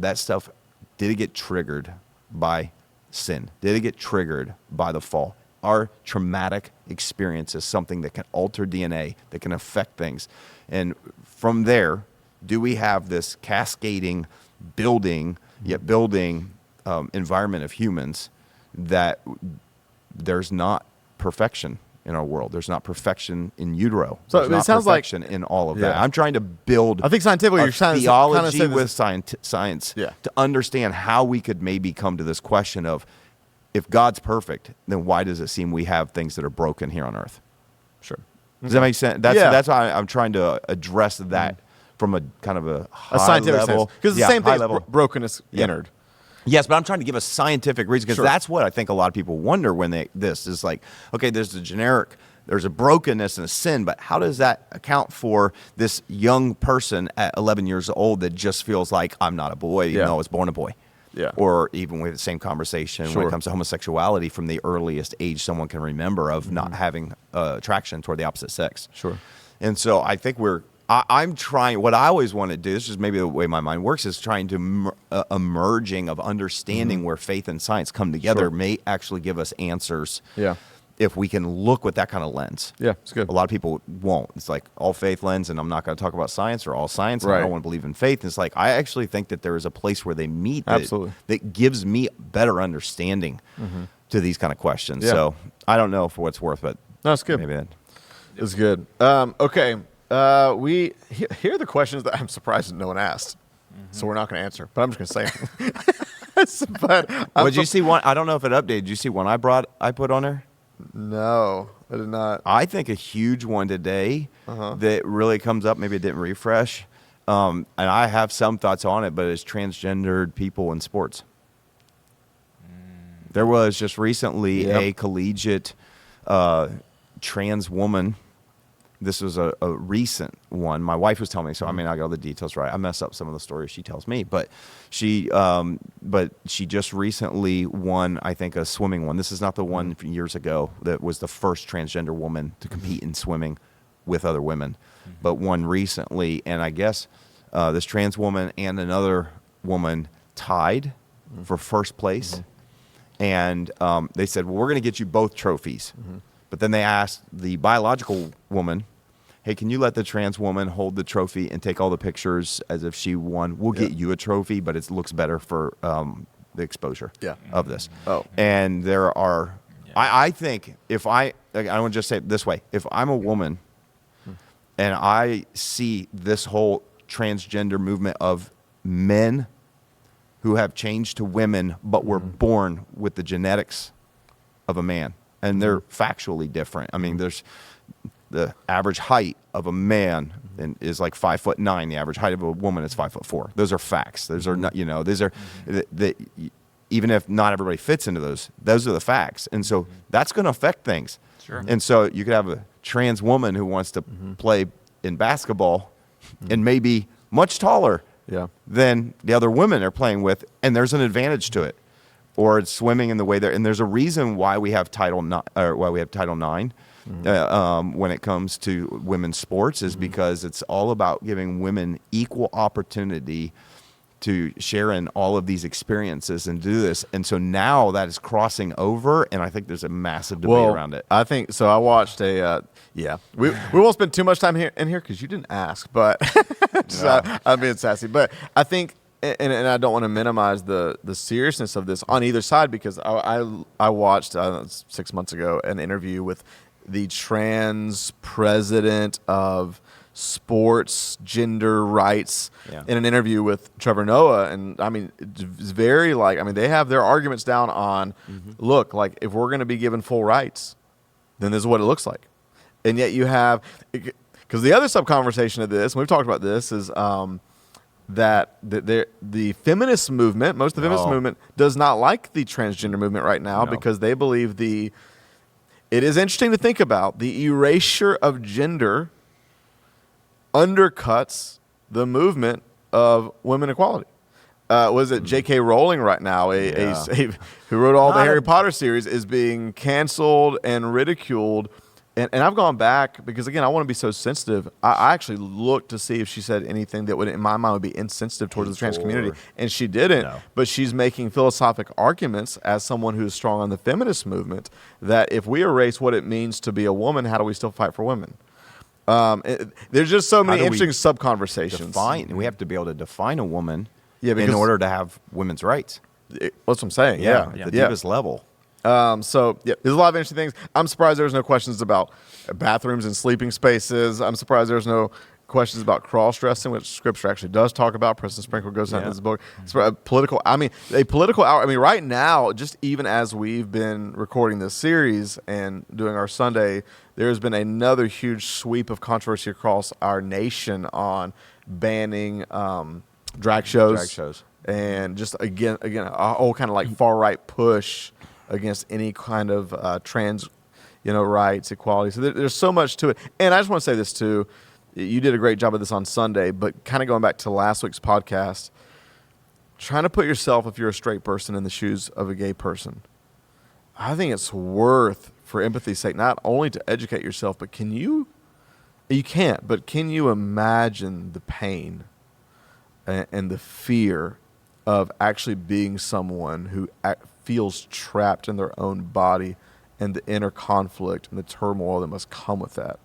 did it get triggered by sin? Did it get triggered by the fall? Our traumatic experience is something that can alter DNA, that can affect things. And from there, do we have this cascading, building environment of humans that there's not perfection in our world. There's not perfection in utero. So there's it not sounds like perfection in all of that. I'm trying to build I think scientifically a you're trying to theology kind of with science Yeah. to understand how we could maybe come to this question of, if God's perfect, then why does it seem we have things that are broken here on earth? Sure. Does that make sense? That's why I'm trying to address that from a kind of a scientific level. sense. Because the same thing level. is brokenness entered. Yes, but I'm trying to give a scientific reason, because Sure. that's what I think a lot of people wonder when this is like, okay, there's a brokenness and a sin, but how does that account for this young person at 11 years old that just feels like, I'm not a boy, even though I was born a boy? Yeah. Or even with the same conversation when Sure. it comes to homosexuality from the earliest age someone can remember of not having attraction toward the opposite sex. Sure. And so I think I'm trying, what I always want to do, this is maybe the way my mind works, is trying to a merging of understanding where faith and science come together may actually give us answers. Yeah. If we can look with that kind of lens. Yeah, it's good. A lot of people won't. It's like all faith lens, and I'm not going to talk about science, or all science, and I Right. don't want to believe in faith. And it's like, I actually think that there is a place where they meet Absolutely. that gives me better understanding to these kind of questions. Yeah. So I don't know for what's worth, but No, it's good. maybe that. It's good. Okay. Here are the questions that I'm surprised that no one asked. So we're not going to answer, but I'm just going to say them. But Did you see one? I don't know if it updated. Did you see one I put on there? No, I did not. I think a huge one today that really comes up, maybe it didn't refresh, and I have some thoughts on it, but it's transgendered people in sports. There was just recently a collegiate trans woman. This was a recent one. My wife was telling me, so I may not get all the details right. I mess up some of the stories she tells me, but she just recently won, I think, a swimming one. This is not the one from years ago that was the first transgender woman to compete in swimming with other women, but one recently. And I guess this trans woman and another woman tied for first place. And they said, well, we're going to get you both trophies. But then they asked the biological woman, hey, can you let the trans woman hold the trophy and take all the pictures as if she won? We'll get you a trophy, but it looks better for the exposure of this. Oh. And there are, I think, I want to just say it this way. If I'm a woman and I see this whole transgender movement of men who have changed to women but were born with the genetics of a man, and they're factually different. I mean, there's the average height of a man is like 5'9". The average height of a woman is 5'4". Those are facts. Those are not, these are even if not everybody fits into those are the facts. And so that's going to affect things. Sure. And so you could have a trans woman who wants to play in basketball and maybe much taller Yeah. than the other women they're playing with, and there's an advantage to it. Or it's swimming in the way and there's a reason why we have Title IX, when it comes to women's sports, is because it's all about giving women equal opportunity to share in all of these experiences and do this. And so now that is crossing over, and I think there's a massive debate around it. I think so. I watched we won't spend too much time here because you didn't ask, but I'm being sassy. But I think, and I don't want to minimize the seriousness of this on either side, because I watched 6 months ago an interview with the trans president of sports gender rights in an interview with Trevor Noah, and I mean it's very they have their arguments down on look, like, if we're going to be given full rights, then this is what it looks like. And yet you have, because the other sub conversation of this, and we've talked about this, is that the feminist movement, most of the feminist movement does not like the transgender movement right now because they believe it is interesting to think about the erasure of gender undercuts the movement of women equality. Was it J.K. Rowling right now, who wrote all the Harry Potter series, is being canceled and ridiculed. And I've gone back because, again, I want to be so sensitive. I actually looked to see if she said anything that would, in my mind, would be insensitive towards the trans community. And she didn't. No. But she's making philosophic arguments as someone who's strong on the feminist movement that if we erase what it means to be a woman, how do we still fight for women? There's just so many interesting sub-conversations. We have to be able to define a woman in order to have women's rights. That's what I'm saying. The deepest level. There's a lot of interesting things. I'm surprised there was no questions about bathrooms and sleeping spaces. I'm surprised there's no questions about cross-dressing, which Scripture actually does talk about. Preston Sprinkle goes into this book. It's political. Right now, just even as we've been recording this series and doing our Sunday, there's been another huge sweep of controversy across our nation on banning drag shows. And just again, a whole kind of like far right push against any kind of trans, rights, equality. So there's so much to it. And I just want to say this too. You did a great job of this on Sunday, but kind of going back to last week's podcast, trying to put yourself, if you're a straight person, in the shoes of a gay person. I think it's worth, for empathy's sake, not only to educate yourself, but can you imagine the pain and the fear of actually being someone who feels trapped in their own body and the inner conflict and the turmoil that must come with that?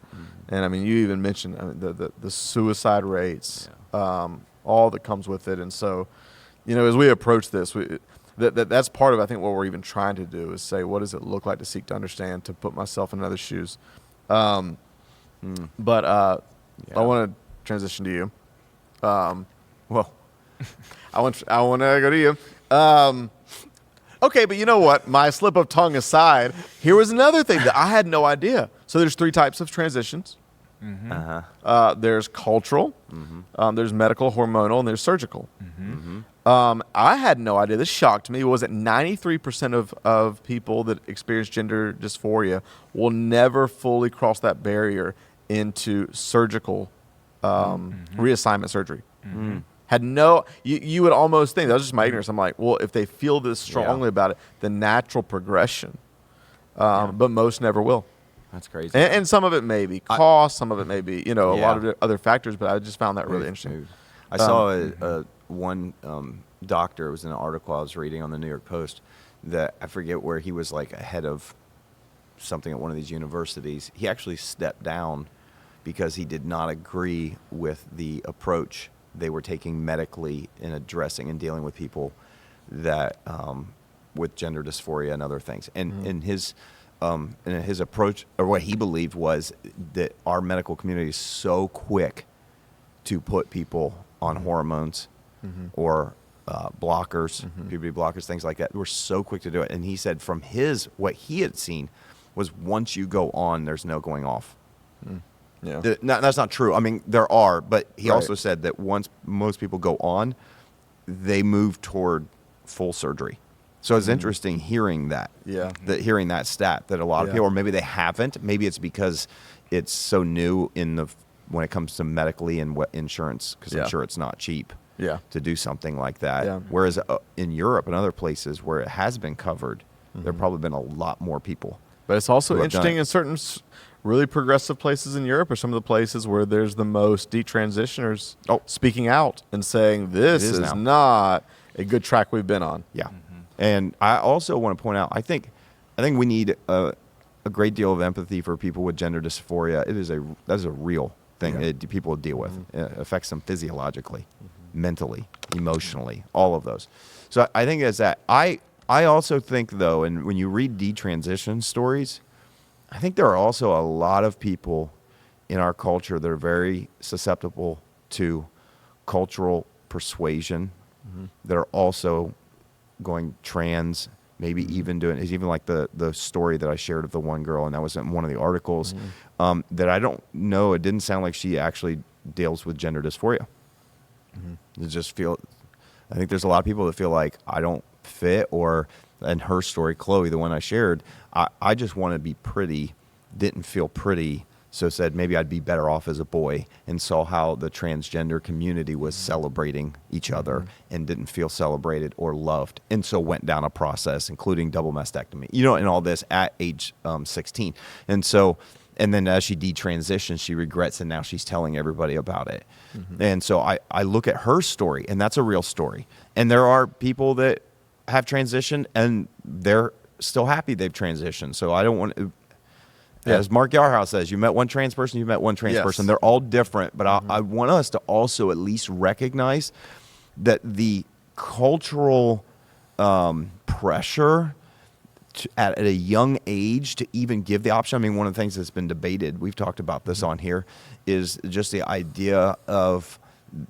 And I mean, you even mentioned the suicide rates, all that comes with it. And so, as we approach this, that's part of, I think, what we're even trying to do is say, what does it look like to seek to understand, to put myself in other shoes? But I want to transition to you. I want to go to you. Okay, but you know what? My slip of tongue aside, here was another thing that I had no idea. So there's 3 types of transitions. There's cultural, there's medical, hormonal, and there's surgical. I had no idea. This shocked me. Was it 93% of people that experience gender dysphoria will never fully cross that barrier into surgical reassignment surgery? Had no, you would almost think, that was just my ignorance. I'm like, well, if they feel this strongly about it, the natural progression, but most never will. That's crazy. And some of it may be cost, some of it may be, a lot of other factors, but I just found that really interesting. I saw one doctor, it was in an article I was reading on the New York Post, that I forget where he was like a head of something at one of these universities. He actually stepped down because he did not agree with the approach they were taking medically in addressing and dealing with people that with gender dysphoria and other things. And in his approach, or what he believed, was that our medical community is so quick to put people on hormones or blockers, puberty blockers, things like that. We're so quick to do it. And he said from what he had seen was once you go on, there's no going off. Yeah, that's not true. I mean, there are, but he also said that once most people go on, they move toward full surgery. So it's interesting hearing that. Hearing that stat that a lot of people, or maybe they haven't. Maybe it's because it's so new in the when it comes to medically and what insurance, because I'm sure it's not cheap to do something like that. Yeah. Whereas in Europe and other places where it has been covered, there have probably been a lot more people. But it's also interesting in certain really progressive places in Europe are some of the places where there's the most detransitioners speaking out and saying this is not a good track we've been on. Yeah. And I also want to point out, I think we need a great deal of empathy for people with gender dysphoria. That is a real thing that people deal with. It affects them physiologically, mentally, emotionally, all of those. So I think it's that. I also think, though, and when you read detransition stories, I think there are also a lot of people in our culture that are very susceptible to cultural persuasion that are also going trans, maybe even doing, it's even like the story that I shared of the one girl, and that was in one of the articles, that I don't know, it didn't sound like she actually deals with gender dysphoria. I think there's a lot of people that feel like I don't fit, or in her story, Chloe, the one I shared, I just want to be pretty, didn't feel pretty, so said maybe I'd be better off as a boy, and saw how the transgender community was celebrating each other and didn't feel celebrated or loved, and so went down a process, including double mastectomy, and all this at age 16. And then as she detransitioned, she regrets, and now she's telling everybody about it. And so I look at her story, and that's a real story. And there are people that have transitioned, and they're still happy they've transitioned. So I don't want to, as Mark Yarhouse says, you met one trans person, you met one trans person. They're all different, but I want us to also at least recognize that the cultural pressure at a young age to even give the option. I mean, one of the things that's been debated, we've talked about this on here, is just the idea of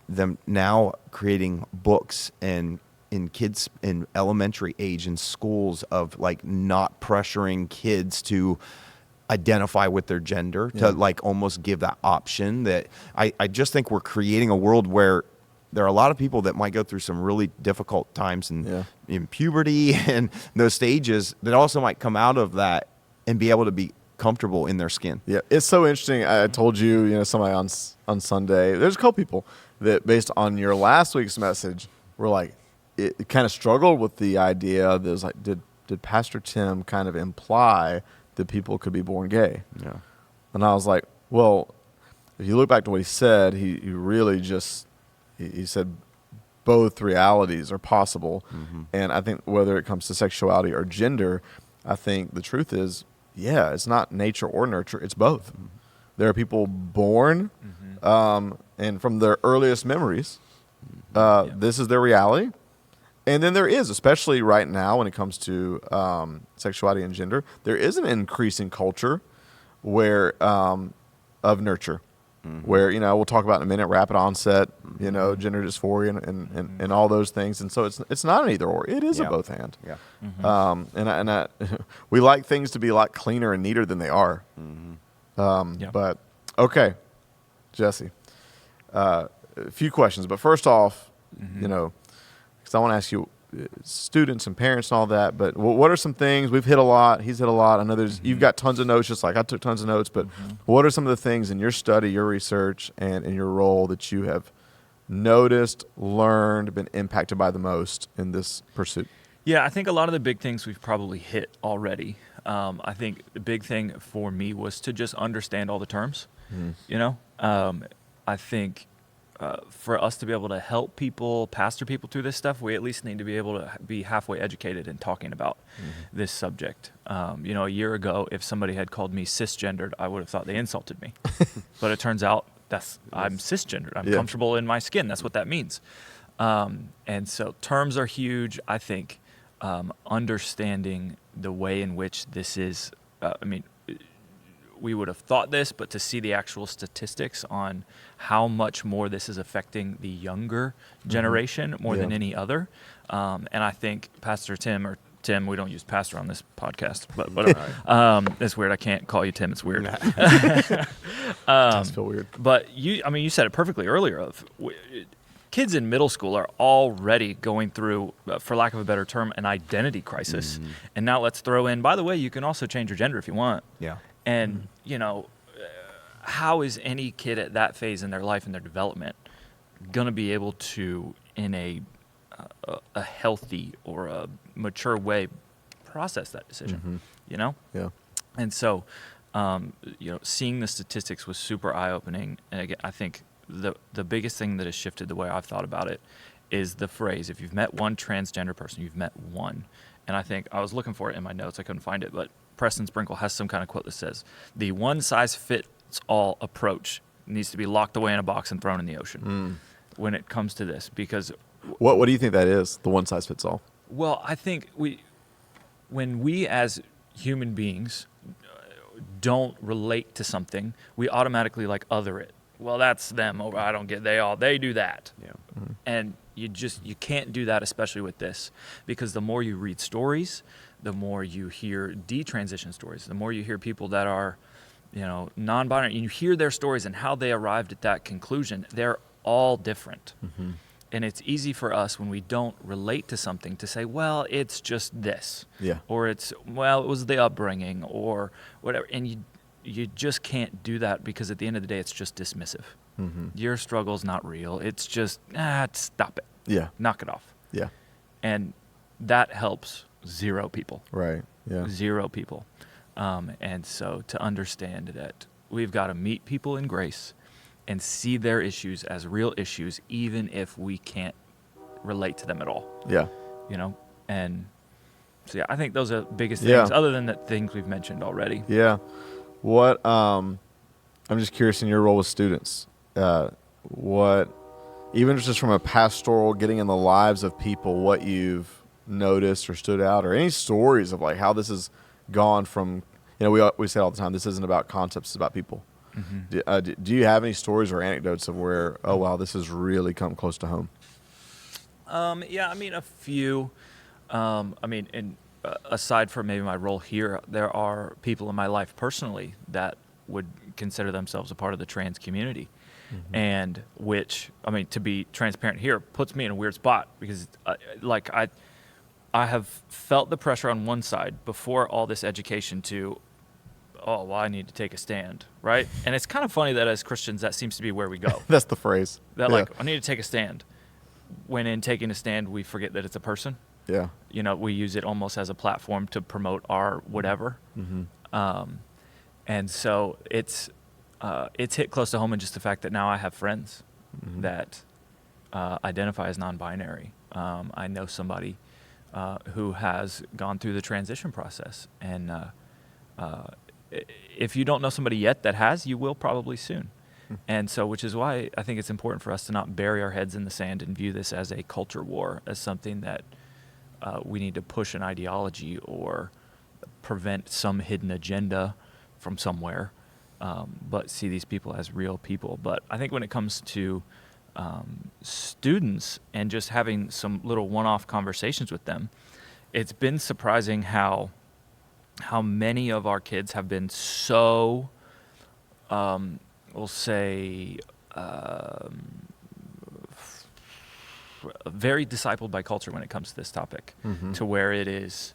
them now creating books and in kids in elementary age in schools of like not pressuring kids to identify with their gender, to like almost give that option. That I just think we're creating a world where there are a lot of people that might go through some really difficult times in puberty and those stages that also might come out of that and be able to be comfortable in their skin. Yeah, it's so interesting. I told you, somebody on Sunday, there's a couple people that based on your last week's message were like, it kind of struggled with the idea that was like, did Pastor Tim kind of imply that people could be born gay? Yeah. And I was like, well, if you look back to what he said, he really just, he said both realities are possible. And I think whether it comes to sexuality or gender, I think the truth is, it's not nature or nurture. It's both. There are people born and from their earliest memories, this is their reality. And then there is, especially right now when it comes to sexuality and gender, there is an increasing culture where of nurture. Where, we'll talk about in a minute, rapid onset, gender dysphoria and all those things. And so it's not an either or. It is a both and. And we like things to be a lot cleaner and neater than they are. But, okay, Jesse, a few questions. But first off, because I want to ask you, students and parents and all that, but what are some things we've hit a lot, he's hit a lot, I know you've got tons of notes, just like I took tons of notes, but what are some of the things in your study, your research, and in your role that you have noticed, learned, been impacted by the most in this pursuit? I think a lot of the big things we've probably hit already. I think the big thing for me was to just understand all the terms. I think for us to be able to help people, pastor people through this stuff, we at least need to be able to be halfway educated in talking about this subject. A year ago, if somebody had called me cisgendered, I would have thought they insulted me. But it turns out I'm cisgendered. I'm comfortable in my skin. That's what that means. And so terms are huge. I think understanding the way in which this is, we would have thought this, but to see the actual statistics on how much more this is affecting the younger generation more than any other. And I think Pastor Tim, or Tim, we don't use pastor on this podcast, but whatever. It's weird. I can't call you Tim. It's weird. It does feel weird. But you said it perfectly earlier. Kids in middle school are already going through, for lack of a better term, an identity crisis. And now let's throw in, by the way, you can also change your gender if you want. Yeah. And, how is any kid at that phase in their life and their development going to be able to, in a healthy or a mature way, process that decision, you know? Yeah. And so, seeing the statistics was super eye-opening. And again, I think the biggest thing that has shifted the way I've thought about it is the phrase, if you've met one transgender person, you've met one. And I think I was looking for it in my notes. I couldn't find it, but Preston Sprinkle has some kind of quote that says, the one-size-fits-all approach needs to be locked away in a box and thrown in the ocean when it comes to this. Because what do you think that is, the one-size-fits-all? well, I think when we as human beings don't relate to something, we automatically like other it. Well, that's them. Oh, I don't get. They do that. Yeah. And you can't do that, especially with this, because the more you read stories, the more you hear detransition stories, the more you hear people that are, non-binary, and you hear their stories and how they arrived at that conclusion. They're all different. And it's easy for us when we don't relate to something to say, well, it's just this. Yeah. Or it's, well, it was the upbringing or whatever. And you just can't do that because at the end of the day, it's just dismissive. Your struggle's not real. It's just, stop it. Yeah. Knock it off. Yeah. And that helps zero people. Right. Yeah. Zero people. And so to understand that we've got to meet people in grace and see their issues as real issues, even if we can't relate to them at all. Yeah. And so, I think those are the biggest things, other than the things we've mentioned already. Yeah. What, I'm just curious in your role with students, even just from a pastoral, getting in the lives of people, what you've noticed or stood out, or any stories of like how this has gone from, we say all the time, this isn't about concepts, it's about people. Do you have any stories or anecdotes of where, oh, wow, this has really come close to home? A few. Aside from maybe my role here, there are people in my life personally that would consider themselves a part of the trans community. And which, to be transparent here, puts me in a weird spot because, I have felt the pressure on one side before all this education to, oh, well, I need to take a stand, right? And it's kind of funny that as Christians, that seems to be where we go. That's the phrase. That I need to take a stand. When in taking a stand, we forget that it's a person. Yeah. We use it almost as a platform to promote our whatever. And so it's hit close to home in just the fact that now I have friends that identify as non-binary. I know somebody who has gone through the transition process, and if you don't know somebody yet that has, you will probably soon. And so, which is why I think it's important for us to not bury our heads in the sand and view this as a culture war, as something that we need to push an ideology or prevent some hidden agenda from somewhere, but see these people as real people. But I think when it comes to students and just having some little one-off conversations with them, it's been surprising how many of our kids have been so, we'll say, very discipled by culture when it comes to this topic, to where it is,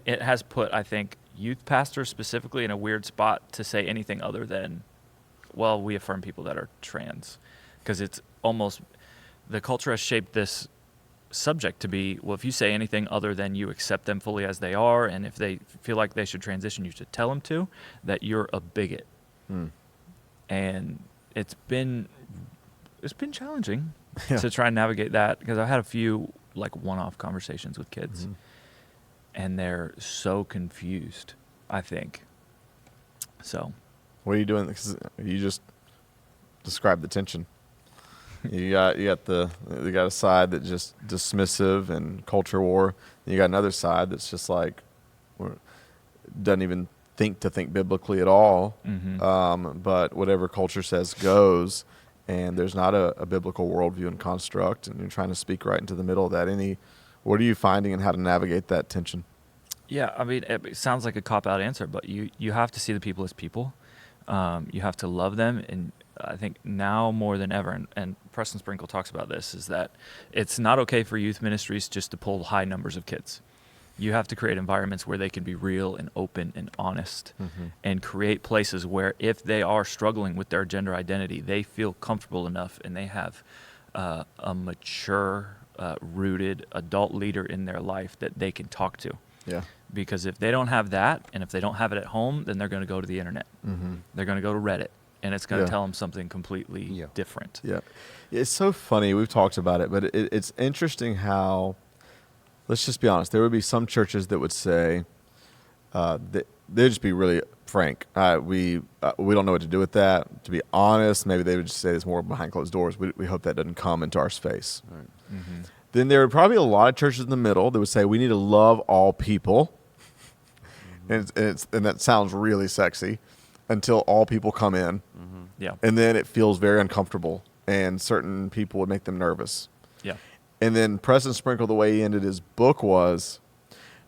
it has put, I think, youth pastors specifically in a weird spot to say anything other than, well, we affirm people that are trans. Because it's almost, the culture has shaped this subject to be, well, if you say anything other than you accept them fully as they are, and if they feel like they should transition, you should tell them to, that you're a bigot. And it's been challenging to try and navigate that, because I've had a few one-off conversations with kids, and they're so confused, I think. So, what are you doing? 'Cause you just described the tension. You got a side that's just dismissive and culture war. And you got another side that's just doesn't even think biblically at all. But whatever culture says goes, and there's not a biblical worldview and construct, and you're trying to speak right into the middle of that. What are you finding and how to navigate that tension? Yeah, it sounds like a cop-out answer, but you have to see the people as people. You have to love them, and I think now more than ever, and Preston Sprinkle talks about this, is that it's not okay for youth ministries just to pull high numbers of kids. You have to create environments where they can be real and open and honest, and create places where if they are struggling with their gender identity, they feel comfortable enough and they have a mature, rooted adult leader in their life that they can talk to. Yeah. Because if they don't have that, and if they don't have it at home, then they're going to go to the internet. They're going to go to Reddit, and it's going to tell them something completely different. Yeah. It's so funny. We've talked about it, but it's interesting how, let's just be honest, there would be some churches that would say, they'd just be really frank. We don't know what to do with that. To be honest, maybe they would just say this more behind closed doors. We hope that doesn't come into our space. Right. Then there would probably be a lot of churches in the middle that would say we need to love all people. And that sounds really sexy until all people come in. Yeah. And then it feels very uncomfortable, and certain people would make them nervous. Yeah. And then Preston Sprinkle, the way he ended his book was,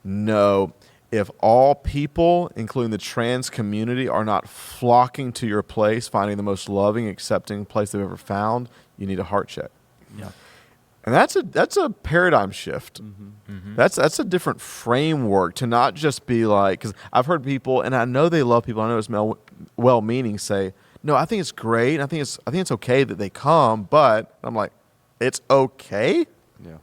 no, if all people, including the trans community, are not flocking to your place, finding the most loving, accepting place they've ever found, you need a heart check. Yeah. And that's a paradigm shift. That's a different framework to not just be like, because I've heard people, and I know they love people, I know it's well-meaning, say, no, I think it's great, I think it's okay that they come, but I'm like, it's okay? Yeah.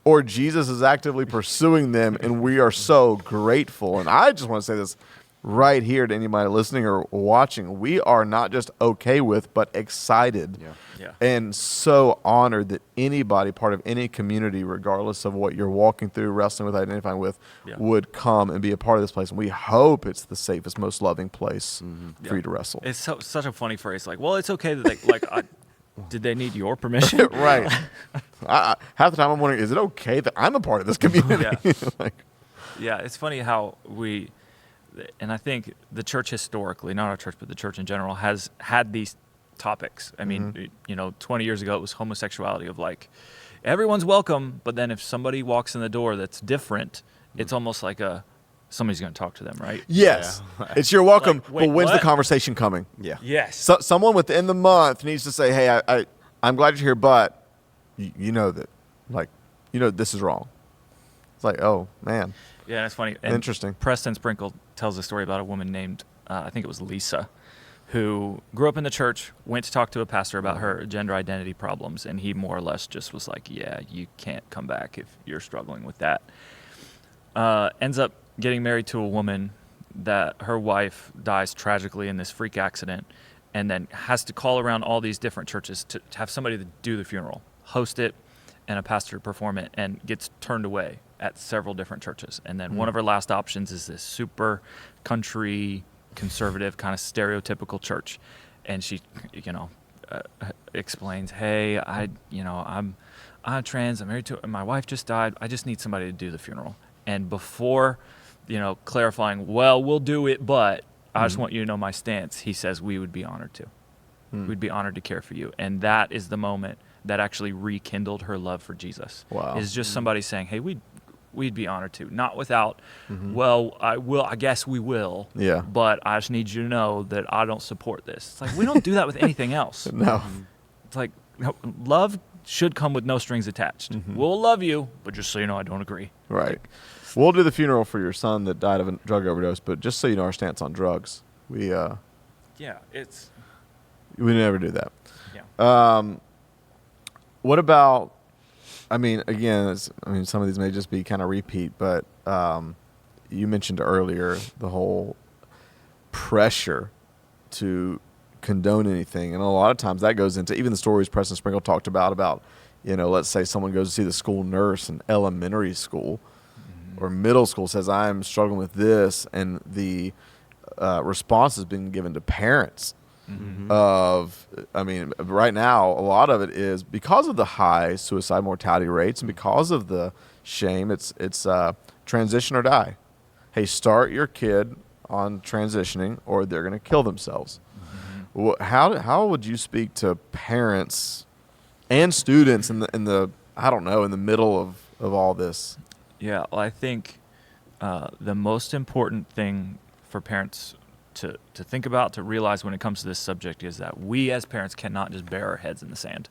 Or Jesus is actively pursuing them, and we are so grateful. And I just want to say this right here to anybody listening or watching. We are not just okay with, but excited. Yeah. And so honored that anybody, part of any community, regardless of what you're walking through, wrestling with, identifying with, would come and be a part of this place. And we hope it's the safest, most loving place for you to wrestle. It's such a funny phrase. Like, well, it's okay that they, did they need your permission? Right. Half the time I'm wondering, is it okay that I'm a part of this community? Yeah, it's funny how and I think the church historically, not our church, but the church in general, has had these topics. I mean, 20 years ago, it was homosexuality of like, everyone's welcome, but then if somebody walks in the door that's different, it's almost like somebody's going to talk to them, right? Yes. Yeah. It's your welcome, like, wait, but when's what? the conversation coming? Yeah. Yes. So, someone within the month needs to say, hey, I'm glad you're here, but you know that, this is wrong. It's like, oh, man. Yeah, that's funny. And interesting. Preston Sprinkle tells a story about a woman named, I think it was Lisa, who grew up in the church, went to talk to a pastor about her gender identity problems, and he more or less just was like, yeah, you can't come back if you're struggling with that. Ends up getting married to a woman that her wife dies tragically in this freak accident, and then has to call around all these different churches to have somebody to do the funeral, host it, and a pastor to perform it, and gets turned away at several different churches. And then one of her last options is this super country, conservative, kind of stereotypical church. And she, explains, hey, I'm trans, I'm married to, my wife just died, I just need somebody to do the funeral. And before, clarifying, well, we'll do it, but I just want you to know my stance, he says, we would be honored to. We'd be honored to care for you. And that is the moment that actually rekindled her love for Jesus. Wow. Is just somebody saying, hey, we'd be honored to. Not without, well, I guess we will. Yeah. But I just need you to know that I don't support this. It's like, we don't do that with anything else. No. It's like, love should come with no strings attached. We'll love you, but just so you know, I don't agree. Right. We'll do the funeral for your son that died of a drug overdose, but just so you know our stance on drugs, we never do that. Yeah. What about, again, some of these may just be kind of repeat, but you mentioned earlier the whole pressure to condone anything. And a lot of times that goes into even the stories Preston Sprinkle talked about, let's say someone goes to see the school nurse in elementary school or middle school, says, I'm struggling with this. And the response has been given to parents. Right now, a lot of it is because of the high suicide mortality rates and because of the shame, it's transition or die. Hey, start your kid on transitioning or they're going to kill themselves. How would you speak to parents and students in the middle of all this? Yeah, well, I think the most important thing for parents to think about, to realize when it comes to this subject is that we as parents cannot just bury our heads in the sand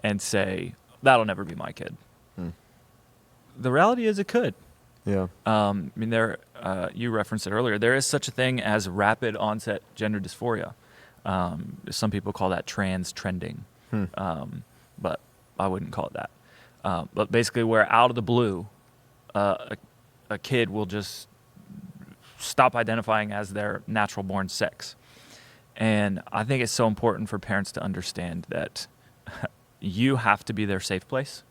and say, that'll never be my kid. The reality is it could. Yeah. I mean, you referenced it earlier. There is such a thing as rapid onset gender dysphoria. Some people call that trans trending, but I wouldn't call it that. But basically, where out of the blue, a kid will just stop identifying as their natural born sex. And I think it's so important for parents to understand that you have to be their safe place.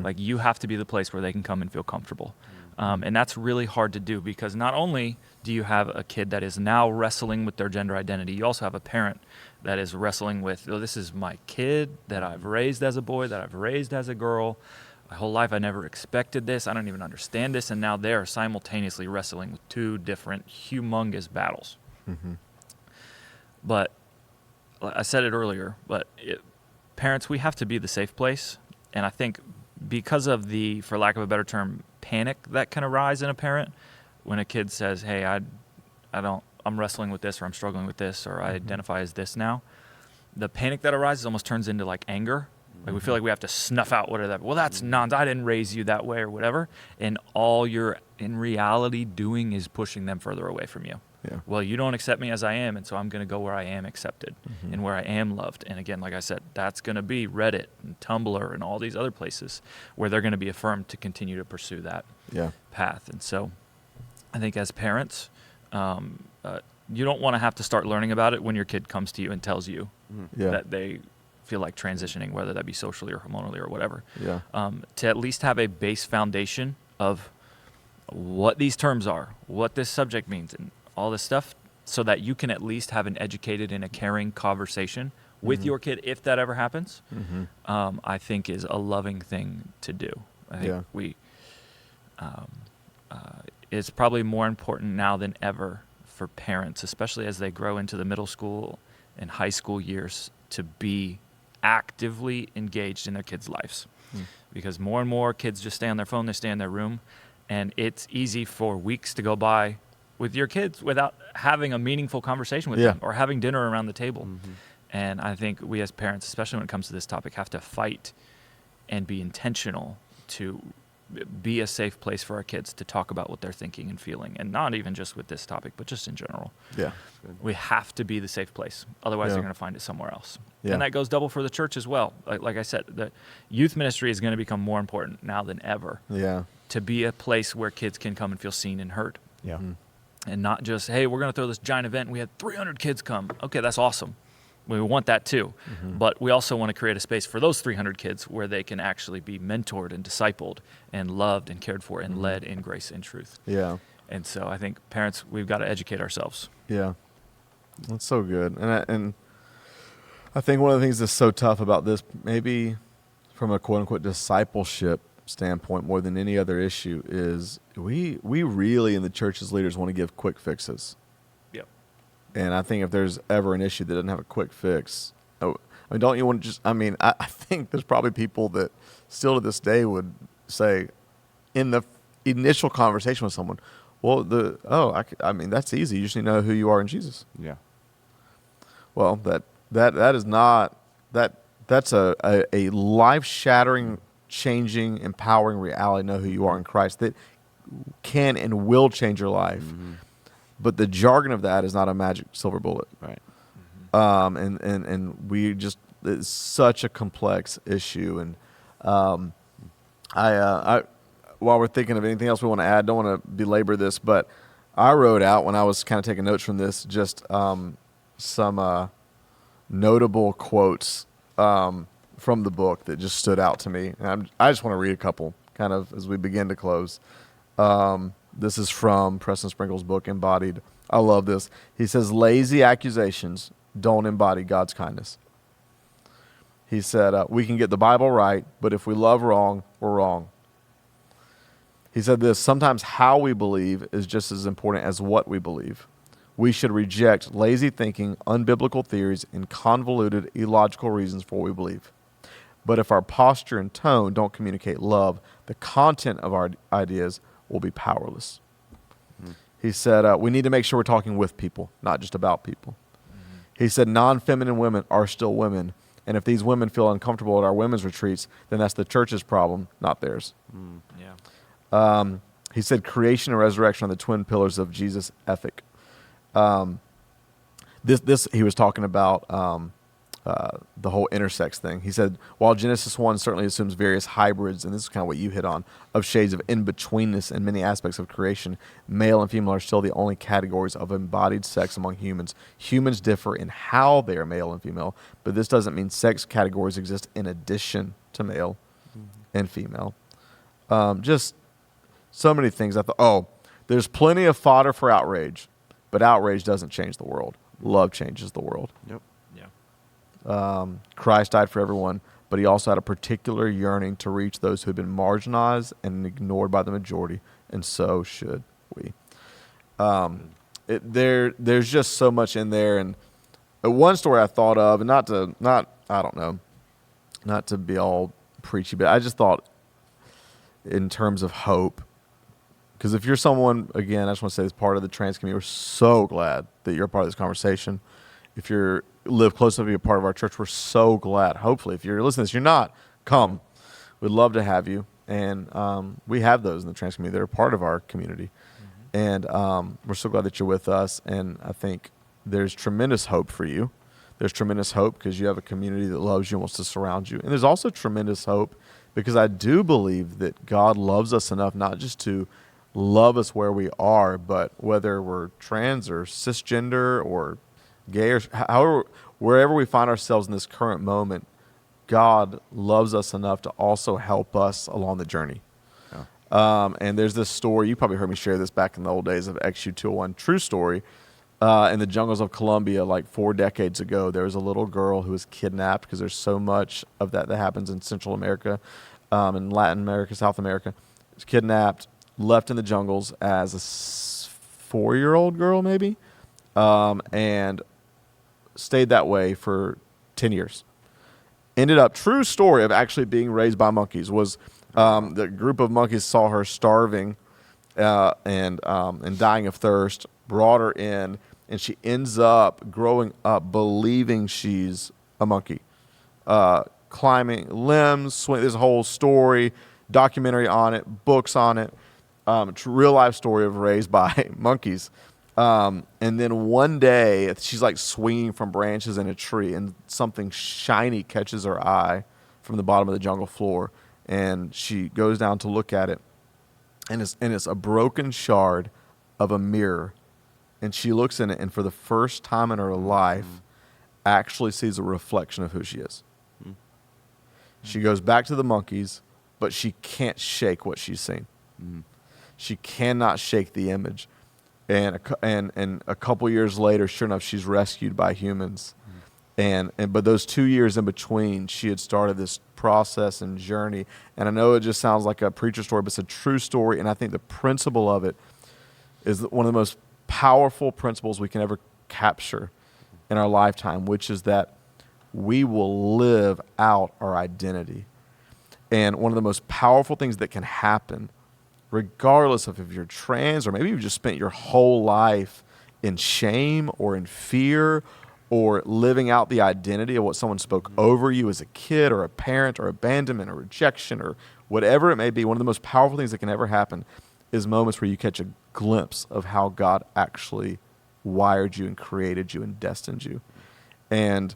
Like, you have to be the place where they can come and feel comfortable. And that's really hard to do, because not only do you have a kid that is now wrestling with their gender identity, you also have a parent that is wrestling with, oh, this is my kid that I've raised as a boy, that I've raised as a girl. My whole life I never expected this. I don't even understand this. And now they're simultaneously wrestling with two different humongous battles. But I said it earlier, but parents, we have to be the safe place. And I think because of the, for lack of a better term, panic that can arise in a parent when a kid says, hey, I'm wrestling with this, or I'm struggling with this, or I identify as this now, the panic that arises almost turns into like anger. Like, we feel like we have to snuff out what are that. Well, that's nonsense. I didn't raise you that way, or whatever. And all you're in reality doing is pushing them further away from you. Yeah. Well, you don't accept me as I am, and so I'm going to go where I am accepted and where I am loved. And again, like I said, that's going to be Reddit and Tumblr and all these other places where they're going to be affirmed to continue to pursue that path. And so I think as parents, you don't want to have to start learning about it when your kid comes to you and tells you that they feel like transitioning, whether that be socially or hormonally or whatever. To at least have a base foundation of what these terms are, what this subject means, and all this stuff, so that you can at least have an educated and a caring conversation with your kid, if that ever happens, I think is a loving thing to do. I think it's probably more important now than ever for parents, especially as they grow into the middle school and high school years, to be actively engaged in their kids' lives. Because more and more kids just stay on their phone, they stay in their room, and it's easy for weeks to go by with your kids without having a meaningful conversation with them or having dinner around the table. And I think we as parents, especially when it comes to this topic, have to fight and be intentional to be a safe place for our kids to talk about what they're thinking and feeling, and not even just with this topic, but just in general. We have to be the safe place. Otherwise, they're going to find it somewhere else. And that goes double for the church as well. Like I said, the youth ministry is going to become more important now than ever. To be a place where kids can come and feel seen and heard. And not just, hey, we're going to throw this giant event and we had 300 kids come. Okay, that's awesome. We want that too. But we also want to create a space for those 300 kids where they can actually be mentored and discipled and loved and cared for and led in grace and truth. And so I think parents, we've got to educate ourselves. That's so good. And I think one of the things that's so tough about this, maybe from a quote-unquote discipleship standpoint more than any other issue, is we really in the church as leaders want to give quick fixes. And I think if there's ever an issue that doesn't have a quick fix, I mean, don't you want to just, I think there's probably people that still to this day would say in the initial conversation with someone, well, that's easy. You just need to know who you are in Jesus. Well, that is not, that's a life-shattering, changing, empowering reality, know who you are in Christ, that can and will change your life. But the jargon of that is not a magic silver bullet. And we just, it's such a complex issue. And I while we're thinking of anything else we want to add, don't want to belabor this, but I wrote out when I was kind of taking notes from this, just some notable quotes from the book that just stood out to me. And I just want to read a couple kind of as we begin to close. This is from Preston Sprinkle's book, Embodied. I love this. He says, lazy accusations don't embody God's kindness. He said, we can get the Bible right, but if we love wrong, we're wrong. He said this, sometimes how we believe is just as important as what we believe. We should reject lazy thinking, unbiblical theories, and convoluted, illogical reasons for what we believe. But if our posture and tone don't communicate love, the content of our ideas will be powerless. He said, we need to make sure we're talking with people, not just about people. He said, non-feminine women are still women. And if these women feel uncomfortable at our women's retreats, then that's the church's problem, not theirs. he said creation and resurrection are the twin pillars of Jesus' ethic. This he was talking about the whole intersex thing. He said, while Genesis 1 certainly assumes various hybrids, and this is kind of what you hit on, of shades of in-betweenness in many aspects of creation, male and female are still the only categories of embodied sex among humans. Humans differ in how they are male and female, but this doesn't mean sex categories exist in addition to male and female. Just so many things. I thought, there's plenty of fodder for outrage, but outrage doesn't change the world. Love changes the world. Yep. Christ died for everyone, but he also had a particular yearning to reach those who had been marginalized and ignored by the majority, and so should we. There's just so much in there, and one story I thought of, and not to be all preachy, but I just thought in terms of hope, because if you're someone, again, I just want to say as part of the trans community, we're so glad that you're a part of this conversation. If you live close enough to be a part of our church, we're so glad. Hopefully, if you're listening to this, you're not, come. We'd love to have you. And we have those in the trans community. They're a part of our community. And we're so glad that you're with us. And I think there's tremendous hope for you. There's tremendous hope because you have a community that loves you and wants to surround you. And there's also tremendous hope because I do believe that God loves us enough not just to love us where we are, but whether we're trans or cisgender or gay or however, wherever we find ourselves in this current moment, God loves us enough to also help us along the journey. Yeah. And there's this story, you probably heard me share this back in the old days of XU201, true story. In the jungles of Colombia, like 4 decades ago, there was a little girl who was kidnapped because there's so much of that happens in Central America, in Latin America, South America. She was kidnapped, left in the jungles as a 4-year-old girl maybe, and stayed that way for 10 years. Ended up, true story of actually being raised by monkeys, was the group of monkeys saw her starving and dying of thirst, brought her in, and she ends up growing up believing she's a monkey. Climbing limbs, there's a whole story, documentary on it, books on it. Real life story of raised by monkeys. And then one day she's like swinging from branches in a tree and something shiny catches her eye from the bottom of the jungle floor. And she goes down to look at it, and it's a broken shard of a mirror. And she looks in it, and for the first time in her life, actually sees a reflection of who she is. Mm-hmm. She goes back to the monkeys, but she can't shake what she's seen. Mm-hmm. She cannot shake the image. And a couple years later, sure enough, she's rescued by humans. Mm-hmm. But those 2 years in between, she had started this process and journey. And I know it just sounds like a preacher story, but it's a true story. And I think the principle of it is one of the most powerful principles we can ever capture in our lifetime, which is that we will live out our identity. And one of the most powerful things that can happen, regardless of if you're trans or maybe you've just spent your whole life in shame or in fear or living out the identity of what someone spoke over you as a kid or a parent or abandonment or rejection or whatever it may be, one of the most powerful things that can ever happen is moments where you catch a glimpse of how God actually wired you and created you and destined you. And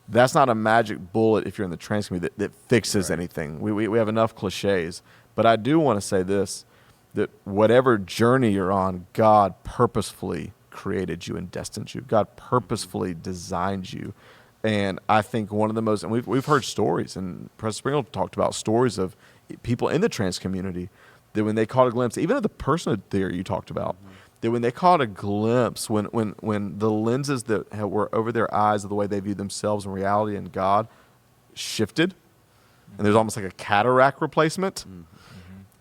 that's not a magic bullet if you're in the trans community that fixes anything. We have enough cliches. But I do want to say this, that whatever journey you're on, God purposefully created you and destined you. God purposefully designed you. And I think one of the most, and we've heard stories, and President Springfield talked about stories of people in the trans community that when they caught a glimpse, even of the personhood theory you talked about, that when they caught a glimpse, when the lenses that were over their eyes of the way they viewed themselves and reality and God shifted, and there's almost like a cataract replacement,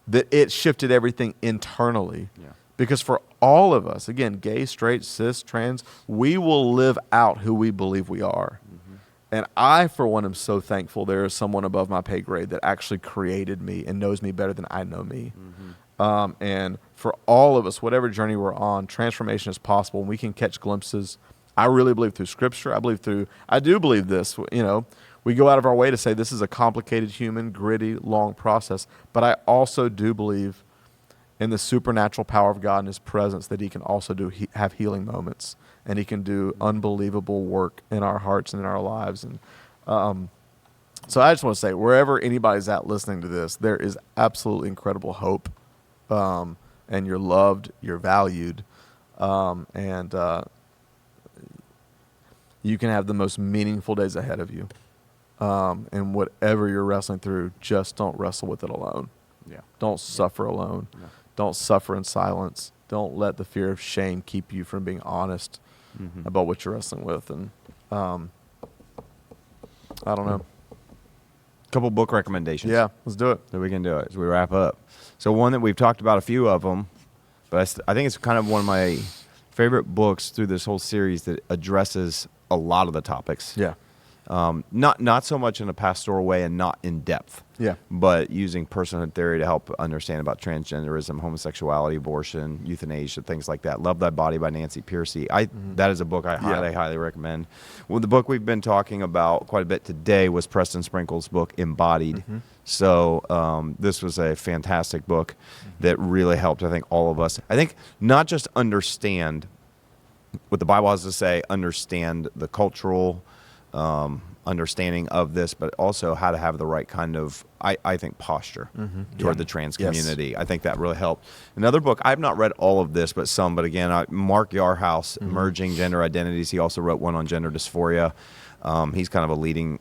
that it shifted everything internally. Yeah. Because for all of us, again, gay, straight, cis, trans, we will live out who we believe we are. And I, for one, am so thankful there is someone above my pay grade that actually created me and knows me better than I know me. And for all of us, whatever journey we're on, transformation is possible, and we can catch glimpses. I really believe through Scripture. I do believe this. We go out of our way to say this is a complicated, human, gritty, long process. But I also do believe in the supernatural power of God and his presence that he can also have healing moments, and he can do unbelievable work in our hearts and in our lives. And so I just want to say, wherever anybody's at listening to this, there is absolutely incredible hope, and you're loved, you're valued, and you can have the most meaningful days ahead of you. And whatever you're wrestling through, just don't wrestle with it alone. Yeah. Don't suffer alone. No. Don't suffer in silence. Don't let the fear of shame keep you from being honest about what you're wrestling with. And I don't know. Couple book recommendations. Yeah, let's do it. So we can do it as we wrap up. So one that we've talked about a few of them, but I think it's kind of one of my favorite books through this whole series that addresses a lot of the topics. Yeah. Not so much in a pastoral way and not in depth. Yeah. But using personhood theory to help understand about transgenderism, homosexuality, abortion, euthanasia, things like that. Love Thy Body by Nancy Pearcey. That is a book I highly recommend. Well, the book we've been talking about quite a bit today was Preston Sprinkle's book, Embodied. So this was a fantastic book that really helped, I think, all of us. I think not just understand what the Bible has to say, understand the cultural understanding of this, but also how to have the right kind of, I think, posture toward the trans community. I think that really helped. Another book, I've not read all of this, but some, but again, Mark Yarhouse, Emerging Gender Identities. He also wrote one on gender dysphoria. He's kind of a leading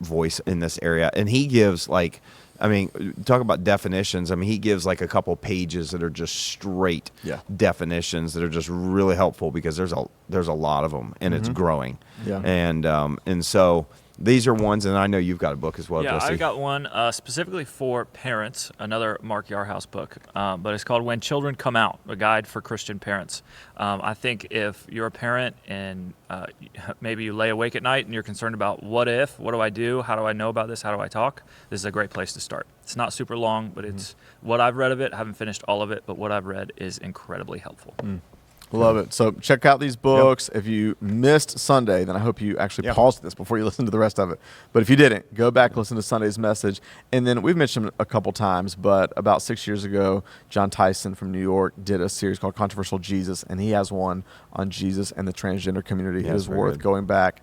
voice in this area. And he gives talk about definitions. He gives like a couple pages that are just straight definitions that are just really helpful because there's a lot of them and it's growing. Yeah. And so these are ones, and I know you've got a book as well, Yeah, Jesse. I've got one specifically for parents, another Mark Yarhouse book, but it's called When Children Come Out, a guide for Christian parents. I think if you're a parent and maybe you lay awake at night and you're concerned about what do I do, how do I know about this, how do I talk, this is a great place to start. It's not super long, but it's what I've read of it. I haven't finished all of it, but what I've read is incredibly helpful. Love it. So check out these books. If you missed Sunday, then I hope you actually paused this before you listen to the rest of it. But if you didn't, go back and listen to Sunday's message. And then we've mentioned a couple times, but about 6 years ago, John Tyson from New York did a series called Controversial Jesus, and he has one on Jesus and the transgender community. It is worth going back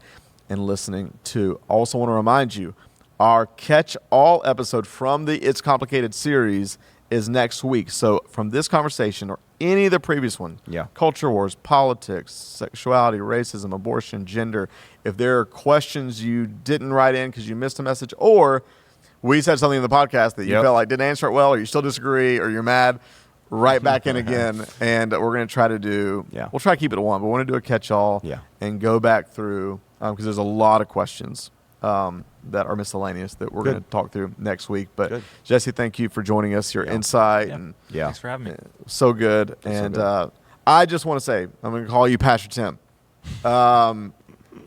and listening to. Also want to remind you, our catch-all episode from the It's Complicated series is next week. So from this conversation or any of the previous one, culture wars, politics, sexuality, racism, abortion, gender, if there are questions you didn't write in because you missed a message, or we said something in the podcast that you felt like didn't answer it well, or you still disagree, or you're mad, write back in again, and we're going to try to do, we'll try to keep it at one, but we want to do a catch-all and go back through, because there's a lot of questions that are miscellaneous that we're going to talk through next week. But Jesse, thank you for joining us. Your insight and thanks for having me. So good. And I just want to say, I'm going to call you Pastor Tim.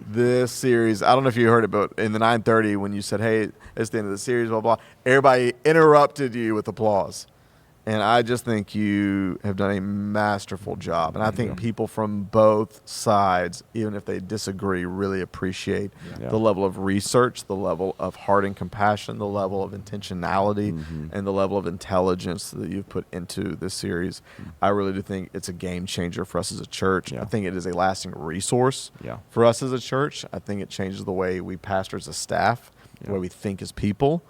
This series, I don't know if you heard it, but in the 9:30 when you said, "Hey, it's the end of the series," blah blah, everybody interrupted you with applause. And I just think you have done a masterful job. And I think people from both sides, even if they disagree, really appreciate the level of research, the level of heart and compassion, the level of intentionality, and the level of intelligence that you've put into this series. I really do think it's a game changer for us as a church. I think it is a lasting resource for us as a church. I think it changes the way we pastor as a staff, the way we think as people.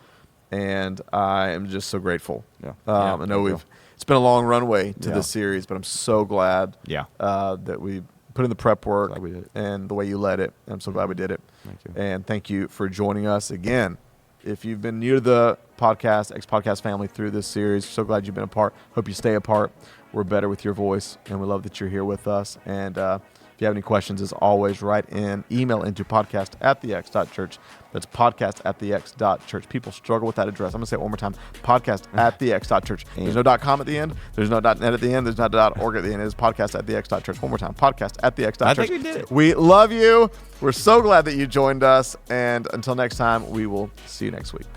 And I am just so grateful. I know it's been a long runway to this series, but I'm so glad that we put in the prep work and the way you led it. I'm so glad we did it. Thank you. And thank you for joining us again. If you've been new to the podcast, X-Podcast family through this series, so glad you've been a part. Hope you stay a part. We're better with your voice, and we love that you're here with us. And if you have any questions, as always, write in, email into podcast@thex.church. That's podcast@thex.church. People struggle with that address. I'm going to say it one more time, podcast@thex.church. There's no .com at the end. There's no .net at the end. There's not .org at the end. It is podcast@thex.church. One more time, podcast@thex.church. I think we did it. We love you. We're so glad that you joined us. And until next time, we will see you next week.